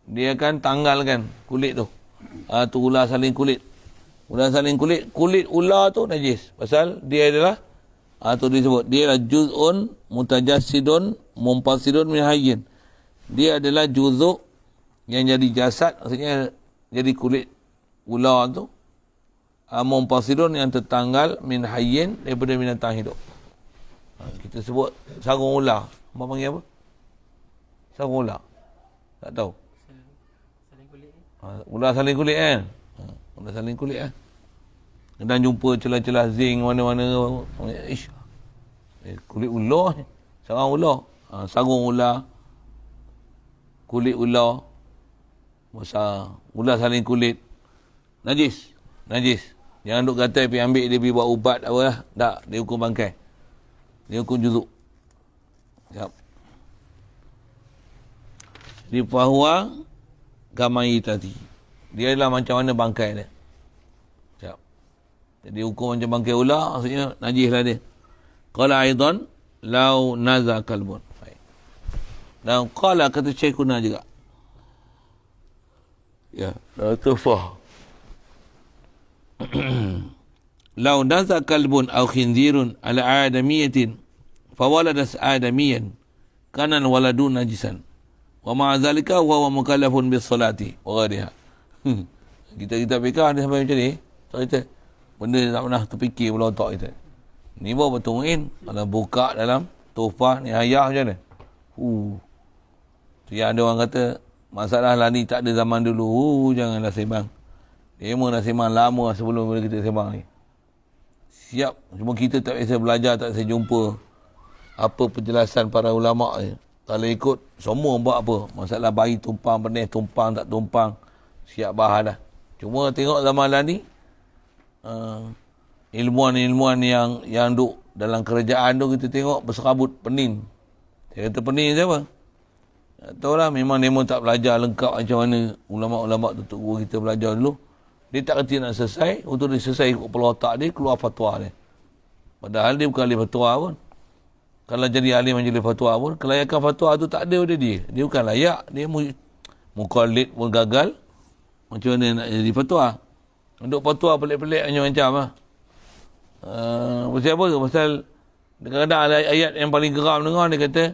Dia akan tanggalkan kulit tu. Tu ular saling kulit. Ular saling kulit. Kulit ular tu najis. Pasal dia adalah tu disebut. Dia adalah juz'un mutajassidun mumpasidun min hayyin. Dia adalah juzuk yang jadi jasad, maksudnya jadi kulit ular tu, mumpasidun yang tertanggal min hayyin, daripada binatang hidup. Kita sebut sarung ular. Abang panggil apa? Sarung ular. Tak tahu. Saling kulit. Ular saling kulit kan? Ular saling kulit kan? Dan jumpa celah-celah zinc mana-mana. Ish. Kulit ular. Sarung ular. Sarung ular. Kulit ular. Masa ular saling kulit. Najis. Jangan duk kata pergi ambil dia pergi buat ubat apa lah. Tak, dia hukum bangkai. Dia hukum juzuk. Siap. Di fahuwa kamayitati. Dia adalah macam mana bangkai dia. Siap. Jadi hukum macam bangkai ular, maksudnya najis lah dia. Qala aidan lau naza kalbun. Dan qala kata Syekhuna juga. Ya, tufah. Lau naza kalbun aw khinzirun ala adamiyatin fawaladas adamiyan kana waladu najisan. Wa ma'a zalika wa huwa mukallafun bis salati wa ghayriha. Kita fikir dia sampai macam ni. Tak kita benda tak pernah terfikir pula otak kita. Ni baru betul muin. Kalau buka dalam Tuhfah ni ayah macam mana? Tu yang ada orang kata masalah lah ni tak ada zaman dulu. Janganlah sembang. Dia dah sembang lama sebelum kita sembang ni. Siap. Cuma kita tak biasa belajar, tak biasa jumpa apa penjelasan para ulama' ni. Kalau ikut, semua buat apa. Masalah bayi tumpang, benih tumpang, tak tumpang. Siap bahan dah. Cuma tengok zaman lah ni, ilmuwan-ilmuwan yang duk dalam kerajaan tu, kita tengok berserabut pening. Saya kata pening siapa? Tak tahu lah, memang tak belajar lengkap macam mana ulama'-ulama' tutup guru kita belajar dulu. Dia tak kerti nak selesai, untuk dia selesai ikut kepala otak dia, keluar fatwa dia. Padahal dia bukan ahli fatwa pun. Kalau jadi ahli majlis fatwa pun, kelayakan fatwa tu tak ada pada dia. Dia bukan layak, dia mukallid pun gagal. Macam mana nak jadi fatwa? Untuk fatwa pelik-pelik macam-macam lah. Pasal apa? Pasal kadang-kadang ayat yang paling geram dengar, dia kata,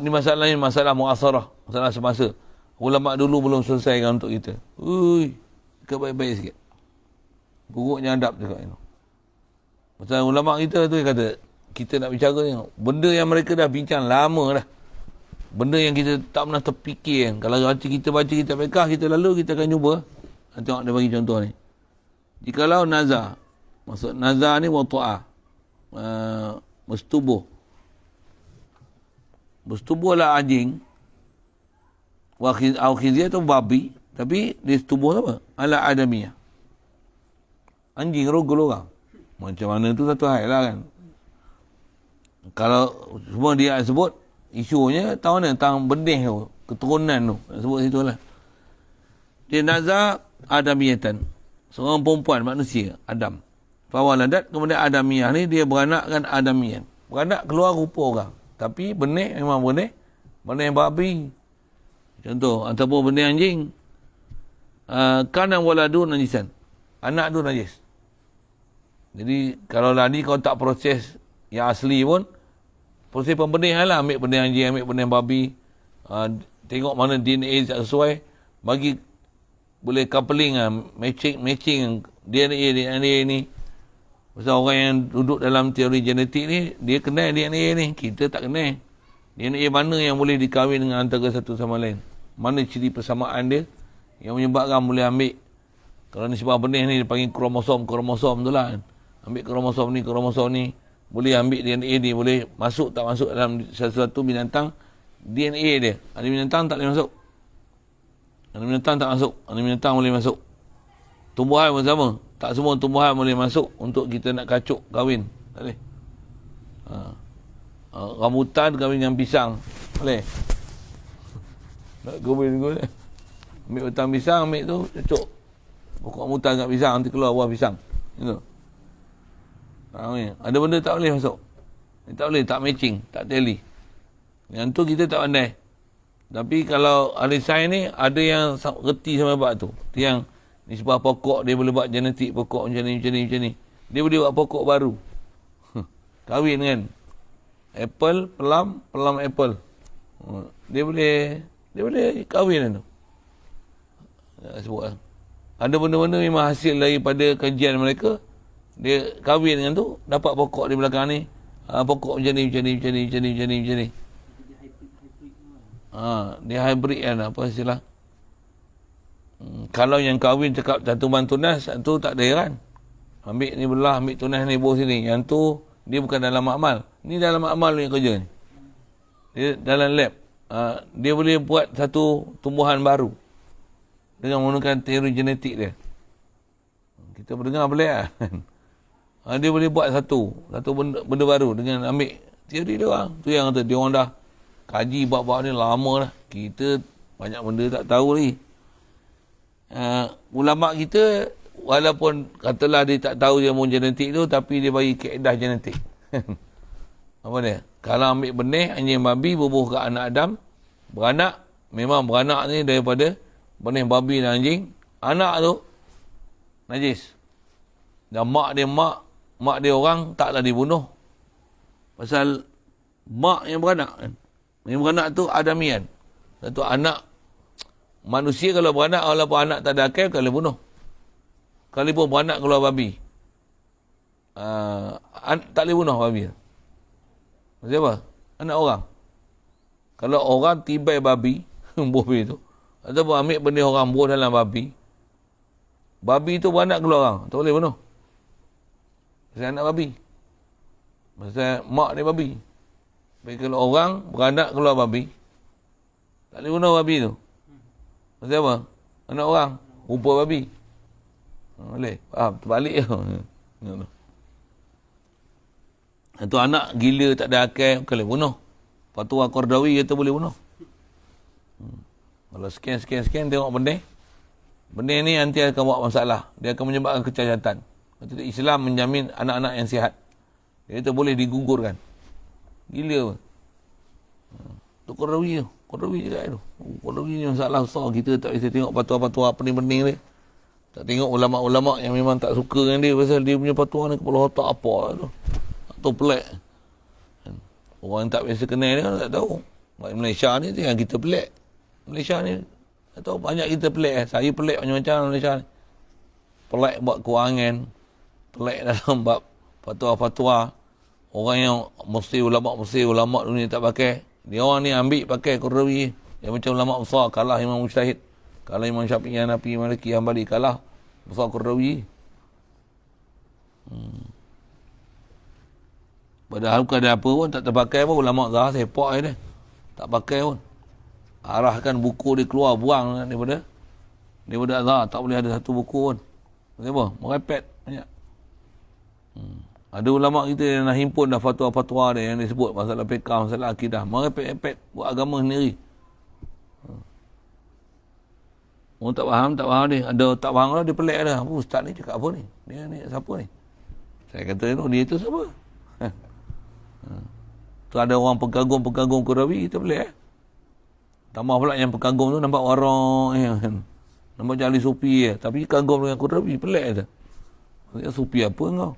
ni masalahnya masalah muasarah, masalah semasa. Ulama' dulu belum selesaikan untuk kita. Baik-baik sikit. Buruknya adab juga. Pasal ulama' kita tu kata, kita nak bicara tengok. Benda yang mereka dah bincang lama dah. Benda yang kita tak pernah terfikir. Kalau kita baca kitab fiqh, kita lalu kita akan cuba. Tengok dia bagi contoh ni. Jikalau nazar. Maksud nazar ni watu'ah. Bersetubuh. Bersetubuhlah anjing. Au khizir tu babi. Tapi dia setubuh apa? Ala adamiyah. Anjing rogol orang. Macam mana tu satu hal lah kan. Kalau semua dia sebut, isunya tahu mana tentang benih tu, keturunan tu. Sebut situ lah. Dia nazar adamiyatan. Seorang perempuan manusia, Adam. Fawaladat, kemudian adamiyah ni dia beranakkan adamiyan. Beranak keluar rupa orang. Tapi benih memang benih babi. Contoh, ataupun benih anjing. Kana waladu najisan. Anak tu najis. Jadi kalau lah ni kau tak proses yang asli pun, proses pembenihan lah. Ambil benih anjing, ambil benih babi. Tengok mana DNA tak sesuai. Bagi boleh coupling lah. Matching DNA ni. Pasal orang yang duduk dalam teori genetik ni, dia kenal DNA ni. Kita tak kenal. DNA mana yang boleh dikahwin dengan antara satu sama lain. Mana ciri persamaan dia yang menyebabkan boleh ambil. Kalau ni sebab benih ni, dia panggil kromosom tu lah. Ambil kromosom ni. Boleh ambil DNA ni, boleh masuk tak masuk dalam sesuatu binatang, DNA dia. Ada binatang tak boleh masuk. Ada binatang tak masuk. Ada binatang boleh masuk. Tumbuhan pun sama. Tak semua tumbuhan boleh masuk untuk kita nak kacuk kahwin. Tak boleh. Rambutan kahwin dengan pisang. Boleh. Nak kahwin boleh. Ambil batang pisang, ambil tu, cacuk. Pokok rambutan kat pisang, nanti keluar buah pisang. Itu. Ada benda tak boleh masuk. Tak boleh, tak matching, tak tally. Yang tu kita tak pandai. Tapi kalau ahli sains ni, ada yang reti sama bab tu. Yang nisbah pokok, dia boleh buat genetik pokok macam ni. Dia boleh buat pokok baru. Kahwin kan. Apple, plum apple. Dia boleh kahwin tu. Sebut lah. Ada benda-benda memang hasil daripada kajian mereka. Dia kahwin dengan tu, dapat pokok di belakang ni. Pokok macam ni. Dia hybrid kan, apa istilah. Kalau yang kahwin cakap cantuman tunas, tu tak ada heran. Ambil ni belah, ambil tunas ni, bawah sini. Yang tu, dia bukan dalam makmal. Ni dalam makmal ni kerja ni. Dia dalam lab. Dia boleh buat satu tumbuhan baru. Dengan menggunakan teori genetik dia. Kita mendengar boleh lah. Dia boleh buat satu benda baru dengan ambil teori dia orang. Tu yang kata dia orang dah kaji bab-bab ni lama dah. Kita banyak benda tak tahu ni. Ulama kita walaupun katalah dia tak tahu ilmu genetik tu, tapi dia bagi kaedah genetik. Apa dia? Kalau ambil benih anjing babi bubuh ke anak Adam, beranak, memang beranak ni daripada benih babi dan anjing, anak tu najis. Dan mak dia orang taklah dibunuh. Pasal mak yang beranak kan. Yang beranak tu adamian. Satu anak manusia kalau beranak, walaupun anak tak ada akal, kalau bunuh. Kalau pun beranak keluar babi. Tak boleh bunuh babi. Maksud apa? Anak orang. Kalau orang tibai babi, babi tu, ataupun ambil benih orang buah dalam babi, babi tu beranak keluar orang, tak boleh bunuh. Pasal anak babi. Pasal mak dia babi. Tapi kalau orang beranak keluar babi, tak boleh bunuh babi tu. Pasal apa? Anak orang, rupa babi. Boleh? Faham? Terbalik je. Itu anak gila tak ada akal, boleh bunuh. Fatwa Qardawi kata boleh bunuh. Kalau sekian tengok benih ni nanti akan buat masalah. Dia akan menyebabkan kecacatan. Maksudnya Islam menjamin anak-anak yang sihat. Dia kata boleh digugurkan. Gila pun. Itu Qardawi juga tu. Qardawi ni masalah besar. Kita tak bisa tengok fatwa-fatwa pening-pening dia. Tak tengok ulama'-ulama' yang memang tak suka dengan dia pasal dia punya fatwa ni kepala otak apa tu. Atau pelik. Orang yang tak biasa kenal dia tak tahu. Malaysia ni tu yang kita pelik. Malaysia ni tak tahu banyak kita pelik. Saya pelik macam-macam Malaysia ni. Pelik buat kewangan. Pelik dalam bab fatwa-fatwa. Orang yang ulama' dunia tak pakai. Dia orang ni ambil pakai Qardawi. Yang macam ulama' besar kalah Imam Mujtahid. Kalah Imam Syafi'i, Hanafi, Maliki, Hanbali kalah besar Qardawi. Padahal bukan ada apa pun, tak terpakai pun. Ulama' Zahar sepak je dia. Tak pakai pun. Arahkan buku dia keluar, buang daripada Azhar. Tak boleh ada satu buku pun. Maksud apa? Merepet banyak. Ada ulama' kita yang nak himpun dah fatwa-fatwa dia yang disebut masalah fiqah, masalah akidah. Merepet-repet buat agama sendiri. Orang tak faham dia. Ada tak faham lah, dia pelik dah. Apa ustaz ni cakap apa ni? Dia ni siapa ni? Saya kata dia tu siapa? Tu ada orang pekagum Qardawi, kita pelik Tambah pula yang pekagum tu nampak warang nampak macam ahli sufi tapi kagum dengan Qardawi, pelik je. Maksudnya sufi apa kau?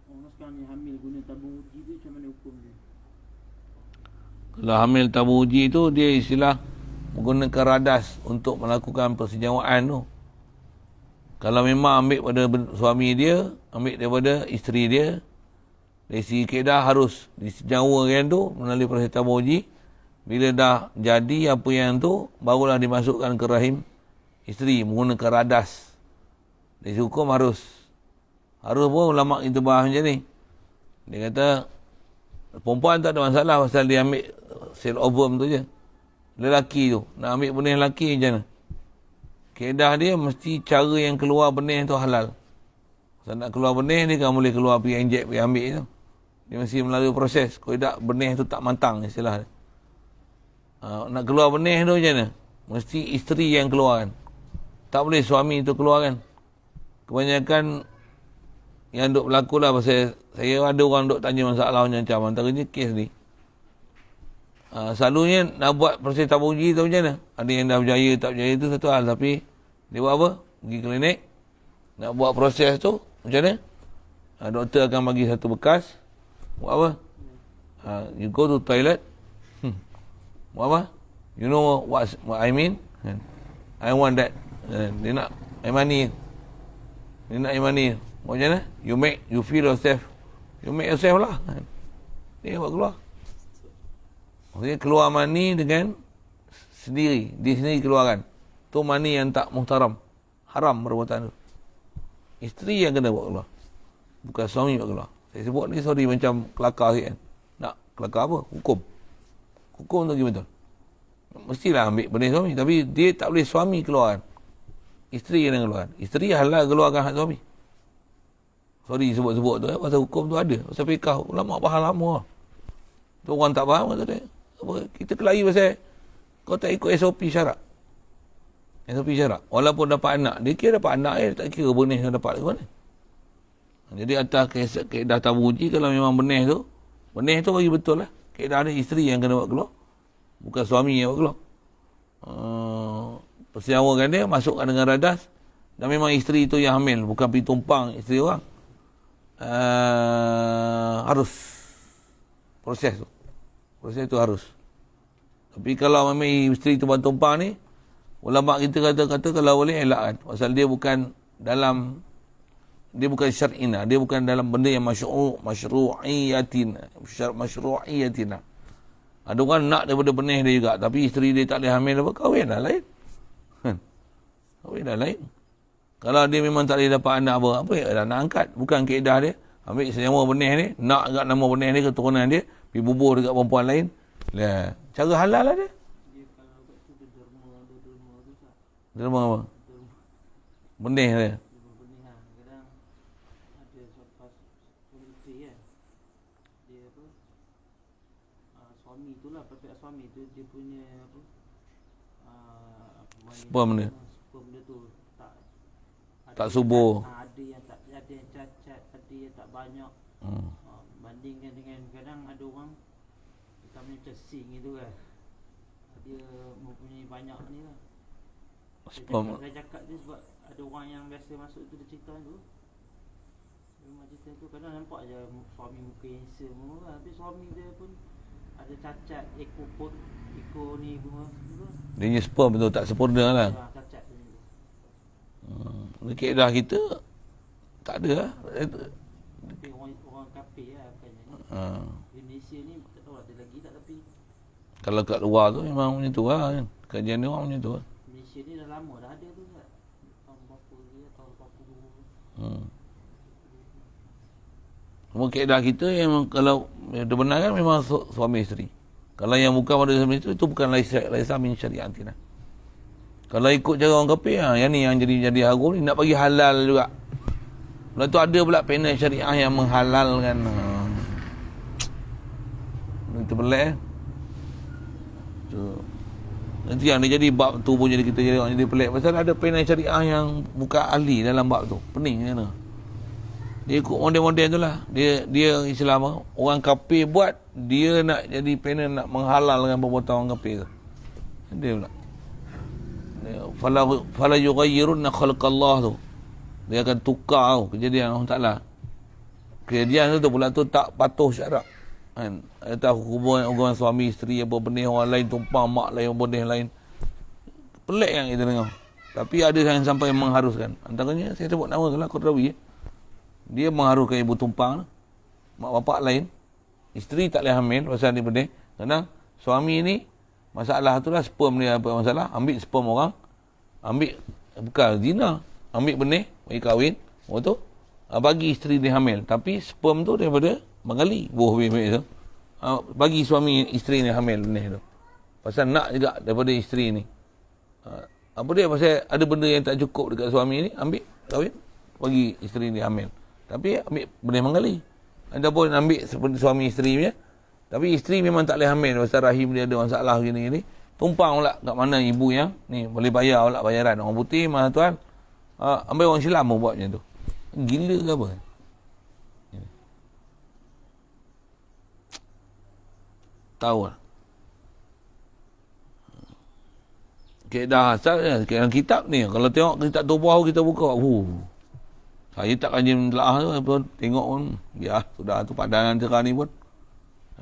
Orang sekarang ni hamil guna tabung uji tu macam mana hukum dia? Kalau hamil tabung uji tu dia istilah menggunakan radas untuk melakukan persejawaan tu. Kalau memang ambil pada suami dia, ambil daripada isteri dia, dari segi kaedah harus disejawakan tu melalui proses tabung uji. Bila dah jadi apa yang tu, barulah dimasukkan ke rahim isteri menggunakan radas. Dari segi hukum harus pun ulama' kita bahas macam ni. Dia kata perempuan tak ada masalah pasal dia ambil sel ovum tu je. Lelaki tu nak ambil benih lelaki macam mana? Kaedah dia mesti cara yang keluar benih tu halal. Kalau nak keluar benih dia kan boleh keluar pergi injek, pergi ambil tu. Dia mesti melalui proses. Kalau tak benih tu tak matang istilah dia. Nak keluar benih tu macam mana? Mesti isteri yang keluarkan. Tak boleh suami tu keluarkan. Kebanyakan yang duk berlaku lah pasal saya ada orang duk tanya masalah macam antaranya kes ni. Selalunya nak buat proses tabung uji tu macam mana? Ada yang dah berjaya, tak berjaya tu satu hal. Tapi dia buat apa? Pergi klinik. Nak buat proses tu macam mana? Doktor akan bagi satu bekas. Buat apa? You go to toilet. Buat apa? You know what I mean? I want that. Dia nak money. Dia nak money. Macam mana? You feel yourself. You make yourself lah. Dia buat keluar. Maksudnya keluar mani dengan sendiri. Dia sendiri keluarkan. Tu mani yang tak muhtaram. Haram perbuatan tu. Isteri yang kena buat keluar. Bukan suami buat keluar. Saya sebut ni sorry macam kelakar sikit kan. Nak kelakar apa? Hukum tu gimana? Mestilah ambil benih suami. Tapi dia tak boleh suami keluarkan. Isteri yang kena keluarkan. Isteri halal keluarkan hak suami. Sorry sebut-sebut tu. Pasal hukum tu ada. Pasal fiqah. Ulama' faham lama. Tu orang tak faham kata dia. Kita kelahi pasal kau tak ikut SOP syarak. SOP syarak. Walaupun dapat anak. Dia kira dapat anak tak kira benih yang dapat ke mana. Jadi atas kaedah tabung uji kalau memang benih tu bagi betul lah. Kaedah ada isteri yang kena buat keluar. Bukan suami yang buat keluar. persewakan dia, masukkan dengan radas, dan memang isteri itu yang hamil, bukan pergi tumpang isteri orang. Harus proses tu harus. Tapi kalau memang isteri tu tumpang ni, ulama kita kata kalau boleh elakkan, pasal dia bukan syar'ina, dia bukan dalam benda yang masyru'iyatina. Ada orang nak daripada benih dia juga, tapi isteri dia tak boleh hamil apa, kahwin dah lain. Kahwin dah lain. Kalau dia memang tak boleh dapat anak apa ya, nak angkat. Bukan kaedah dia, ambil senyawa benih ni, nak kat nama benih dia, keturunan dia, pergi bubuh dekat perempuan lain. Lah, cara halal lah dia. Dia kalau kat tu dia derma tu tak. Derma apa? Benih dia. Benih lah. Kadang ada selepas isteri kan. Dia apa? Suami tu lah, pihak suami tu dia punya apa? Sperm dia. Sperm dia tu Tak subur. Ada yang cacat, ada yang tak banyak. Bandingkan dengan kadang ada orang macam sing gitu kan. Dia mempunyai banyak ni lah. Saya cakap dia sebab ada orang yang biasa masuk tu dia cerita tu. Memang cerita tu kadang nampak je suami muka handsome semua lah. Tapi suami dia pun ada cacat, ekor ni semua. Dia punya sperm tu tak sempurna lah. Cacat tu. Kaedah kita tak ada lah. Tapi orang kafir lah bukannya. Indonesia ni tak tahu ada lagi tak, tapi kalau kat luar tu memang macam tu lah kan. Kajian dia orang macam tu lah. Malaysia ni dah lama dah ada tu tak. Tahun berapa dia, tahun berapa dulu. Cuma kaedah kita yang kalau dia benar kan memang suami isteri. Kalau yang bukan pada suami isteri, itu bukan laisa min syariatina. Kalau ikut cara orang kafir, yang ni yang jadi harum ni, nak bagi halal juga. Lepas tu ada pula panel syariah yang menghalalkan. Itu pelik. Nanti yang dia jadi bab tu pun kita jadi pelik. Pasal ada panel syariah yang bukan ahli dalam bab tu. Pening kan. Dia ikut model-model tu lah. Dia Islam, orang kafir buat, dia nak jadi panel nak menghalalkan perbuatan orang kafir tu. Dia pula. Fala yughayyirunna khalqallah tu. Dia akan tukar kejadian Allah Ta'ala. Kejadian tu pula tu tak patuh syarak. Kan? Kata hubungan suami isteri apa benih orang lain tumpang, mak lain benih lain. Pelik yang kita dengar. Tapi ada yang sampai mengharuskan. Antaranya saya sebut nama tu lah Qurrawi. Dia mengharuskan ibu tumpang, mak bapak lain. Isteri tak boleh hamil pasal dia benih. Kadang suami ni masalah tu lah, sperm dia apa masalah, ambil sperm orang, ambil bukan zina, ambil benih, bagi kahwin, tu bagi isteri dia hamil, tapi sperm tu daripada mengali buah bebek tu, bagi suami isteri ni hamil benih tu, pasal nak juga daripada isteri ni. Apa dia, pasal ada benda yang tak cukup dekat suami ni, ambil kahwin, bagi isteri ni hamil, tapi ambil benih mengali. Anda pun ambil suami isteri punya, tapi isteri memang tak boleh hamil pasal rahim dia ada masalah gini-gini. Tumpang pula kat mana ibu yang ni boleh bayar pula bayaran. Orang putih mana tuan. Ambil orang Islam pun buat macam tu. Gila ke apa? Tahu lah. Kaedah asal kaedah kitab ni. Kalau tengok kitab tubuh kita buka. Saya tak kaji telaah tu. Tengok pun. Ya sudah tu padanan cerah ni pun.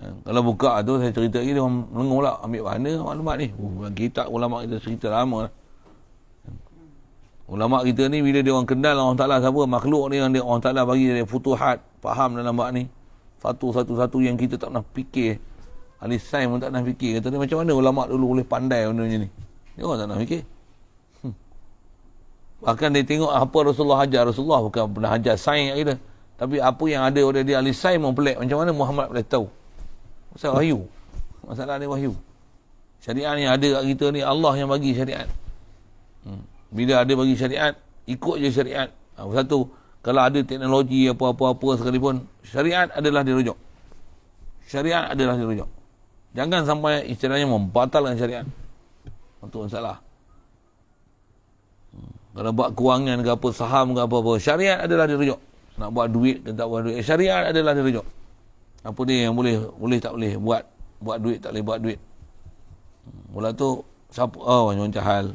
Kalau buka tu saya cerita lagi dia orang melengok lah, ambil mana maklumat ni. Kitab ulama kita cerita lama lah. Ulama kita ni bila dia orang kenal Allah Ta'ala siapa, makhluk ni yang dia Allah Ta'ala bagi dari futuhat, faham dalam bab ni. Satu-satu yang kita tak pernah fikir. Ahli sains pun tak pernah fikir. Kata dia macam mana ulama dulu boleh pandai benda macam ni. Dia orang tak pernah fikir. Bahkan dia tengok apa Rasulullah ajar. Rasulullah bukan pernah ajar sains kita. Tapi apa yang ada oleh dia ahli sains pun pelik. Macam mana Muhammad boleh tahu? Pasal wahyu. Masalah ni wahyu. Syariat ni ada kat kita ni, Allah yang bagi syariat. Bila ada bagi syariat, ikut je syariat. Satu, kalau ada teknologi apa-apa sekalipun, syariat adalah dirujuk. Syariat adalah dirujuk. Jangan sampai istilahnya membatalkan syariat. Untuk masalah. Kalau buat kewangan ke apa, saham ke apa-apa, syariat adalah dirujuk. Nak buat duit ke tak buat duit, syariat adalah dirujuk. Apa dia yang boleh tak boleh buat duit, tak boleh buat duit. Mula tu Siapa? Oh, macam hal.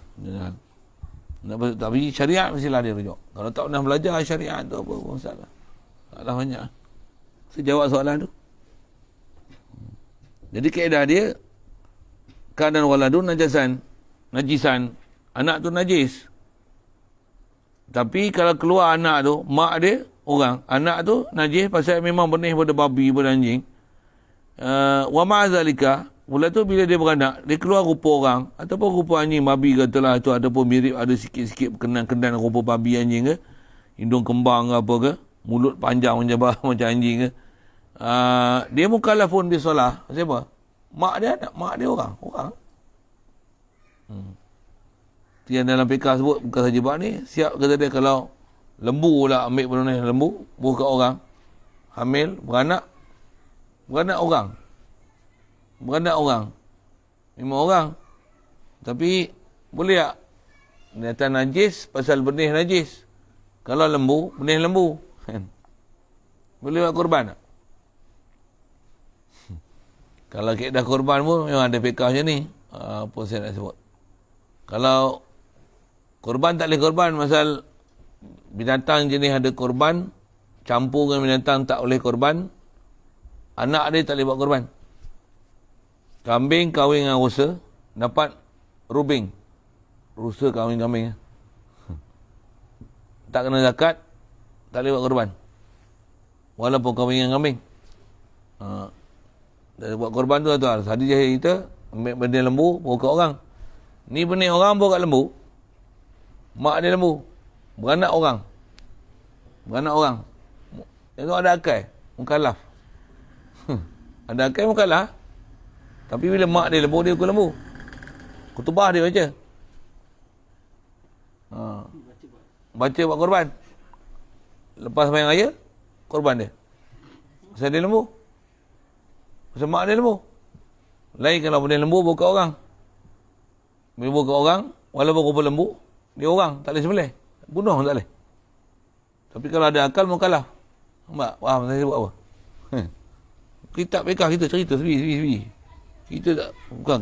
Tapi syariat mestilah dia rujuk. Kalau tak pernah belajar syariat tu apa masalah. Taklah banyak. Saya jawab soalan tu. Jadi kaedah dia, keadaan waladun najisan. Anak tu najis. Tapi kalau keluar anak tu, mak dia orang. Anak tu najis pasal memang benih pada babi, pada anjing. Wa ma'azalika, mula tu bila dia beranak, dia keluar rupa orang. Ataupun rupa anjing, babi katalah tu. Ataupun mirip ada sikit-sikit kendan-kendan rupa babi anjing ke. Hidung kembang ke apa ke. Mulut panjang macam anjing ke. Dia mukallaf pun bisolah. Siapa? Mak dia anak, mak dia orang. Yang dalam fikah sebut bukan saja bab ni, siap kata dia kalau lembu lah ambil benda ni, lembu bukan orang. Hamil, beranak orang. Memang orang. Tapi boleh tak dia datang najis pasal benih najis. Kalau lembu, benih lembu. Boleh buat korban tak? Kalau kaedah korban pun memang ada fikah macam ni. Apa saya nak sebut. Kalau korban tak boleh korban, pasal binatang jenis ada korban, campur dengan binatang tak boleh korban, anak dia tak boleh buat korban. Kambing kahwin dengan rusa, dapat rubing. Rusa kahwin kambing. Tak kena zakat, tak boleh buat korban. Walaupun kahwin dengan kambing. Dia buat korban tu tuan. Tadi jahil kita, ambil benih lembu, bawa kat orang. Ni benih orang bawa kat lembu. Mak dia lembu. Beranak orang. Itu ada akal. Mukallaf. Ada akal mukallaf. Tapi bila mak dia lembu, dia ikut lembu. Kutubah dia baca. Baca buat korban. Lepas sembahyang raya, korban dia. Pasal dia lembu. Pasal mak dia lembu. Lain kalau benih lembu bawa kat orang. Bila bawa kat orang, walaupun rupa lembu, dia orang, tak boleh sembelih. Bunuh tak boleh. Tapi kalau ada akal, mukallaf. Nampak? Faham saya buat apa? Kitab fikah kita cerita sebi. Kita tak, bukan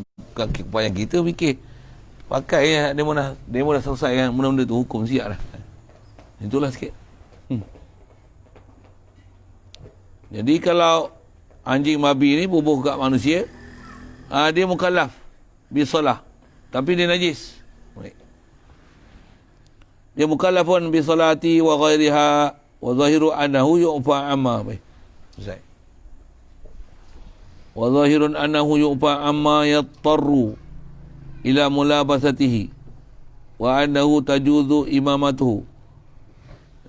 payah kita fikir. Pakai ya, dia dah selesai kan, benda-benda tu hukum siap dah. Itulah sikit. Jadi kalau anjing babi ni bubuh kat manusia, dia mukallaf bisalah. Tapi dia najis. Baik. Dia mukallafun bi salati wa ghairiha wa zahiru annahu yu'fa amma. Baik. Selesai. Wa zahirun annahu yu'fa amma yattaru ila mulabasatihi wa annahu tajuzu imamatuhu.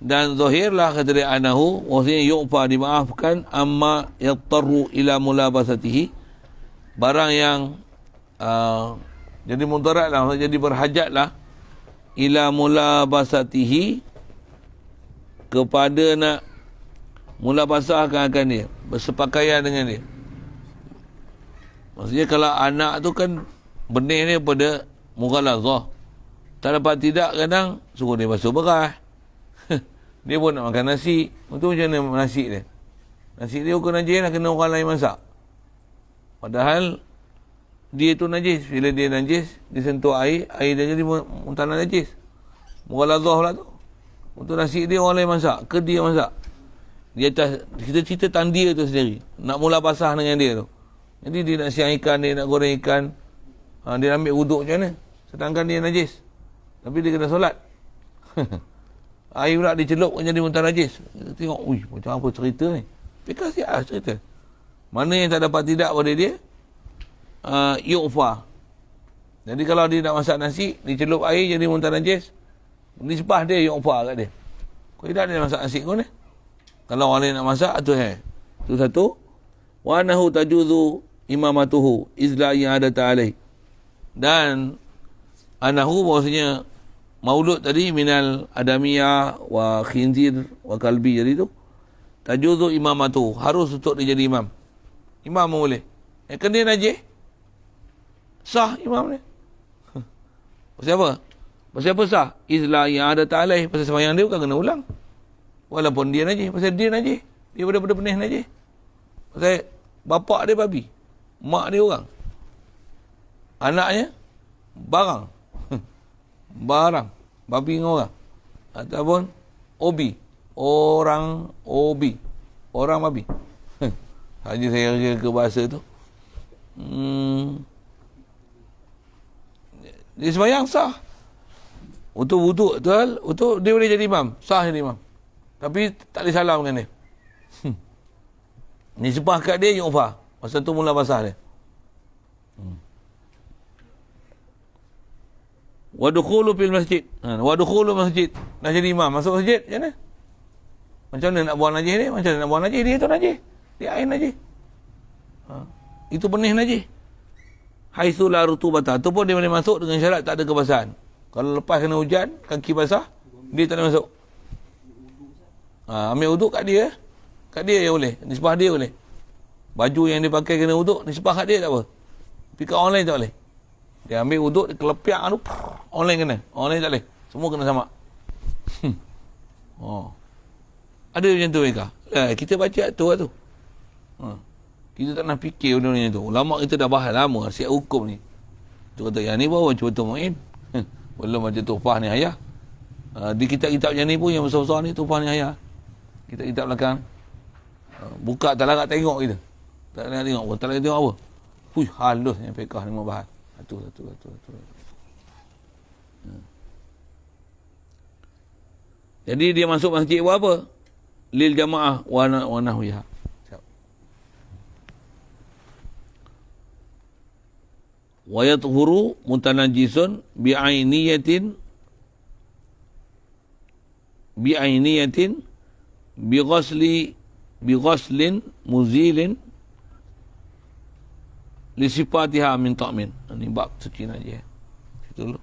Dan zahirlah kata dia annahu, maksudnya yu'fa dimaafkan amma yattaru ila mulabasatihi, barang yang jadi mudarat lah, jadi berhajat lah, ila mulabasatihi, kepada nak mulabasahkan akan dia, bersepakaian dengan dia. Maksudnya kalau anak tu kan benih ni pada mughalazah, tak dapat tidak, kadang suruh dia basuh beras. Dia pun nak makan nasi. Itu macam mana nasi dia? Nasi dia hukum najis lah, kena orang lain masak. Padahal dia tu najis. Bila dia najis, dia sentuh air dia jadi muntahan najis. Mughalazah lah tu. Untuk nasi dia orang lain masak, ke dia masak. Dia atas, kita cerita tentang dia tu sendiri. Nak mula basah dengan dia tu. Jadi dia nak siang ikan, dia nak goreng ikan. Dia ambil wuduk macam mana? Sedangkan dia najis. Tapi dia kena solat. Air pula dicelup jadi muntahan najis. Kita tengok, macam apa cerita ni? Fikah siap cerita. Mana yang tak dapat tidak pada dia, yu'fa. Jadi kalau dia nak masak nasi, dicelup air jadi muntahan najis, nisbah dia yu'fa kat dia. Kau tidak dia masak nasi kau ni? Kalau orang lain nak masak, tu itu satu. Wa anahu tajuzu imamatuhu izla yang ada ta'alaih. Dan anahu maksudnya maulud tadi minal adamiyah wa khinzir wa kalbi, jadi tu tajuzu imamatuhu, harus untuk dia jadi imam. Imam boleh. Kan dia najis, sah imam ni. Pasal apa? Pasal apa sah? Izla yang ada ta'alaih. Pasal sembahyang dia bukan kena ulang. Walaupun dia najis. Pasal dia najis. Dia benda-benda benih najis. Pasal bapak dia babi, mak dia orang, anaknya barang. Barang. Babi dengan orang. Ataupun obi. Orang obi. Orang babi. Saja saya reka bahasa tu. Dia sembahyang sah. Untuk wuduk tu, untuk dia boleh jadi imam. Sah jadi imam. Tapi tak boleh salam dengan dia. Ni sepah kat dia, yu'fah. Masa tu mula basah dia. Wadukhulu fil masjid. Wadukhulu masjid. Nak jadi imam. Masuk masjid, macam mana? Macam mana nak buang najis ni? Macam mana nak buang najis? Dia tu najis. Dia air najis. Itu benih najis. Haitsu la rutubata. Tu pun dia boleh masuk dengan syarat tak ada kebasahan. Kalau lepas kena hujan, kaki basah, dia tak boleh masuk. Ambil wuduk kat dia. Kat dia yang boleh. Nisbah dia boleh. Baju yang dia pakai kena wuduk, nisbah kat dia tak apa. Tapi kat orang lain tak boleh. Dia ambil wuduk, dia kelepiak tu, orang lain kena. Orang lain tak boleh. Semua kena sama. Ada macam tu mereka. Kita baca tu lah tu. Kita tak nak fikir benda macam tu. Ulama kita dah bahas lama siap hukum ni. Tu kata yang ni baru cuba tu main. Belum macam tufah ni ayah. Di kitab-kitab yang ni pun yang besar-besar ni tufah ni ayah. Kitab-kitab belakang. Buka tak larat tengok kita. Tak larat tengok pun. Tak larat tengok apa. Hui, halus yang fiqah ni mau bahas. Satu. Jadi dia masuk masjid buat apa? Lil jamaah wa nahwiha. Wa yathuru mutanajjisun bi'ainiyatin bighaslin muzilin li sifatiha min ta'min. Ini bab suci najis. Itu dulu.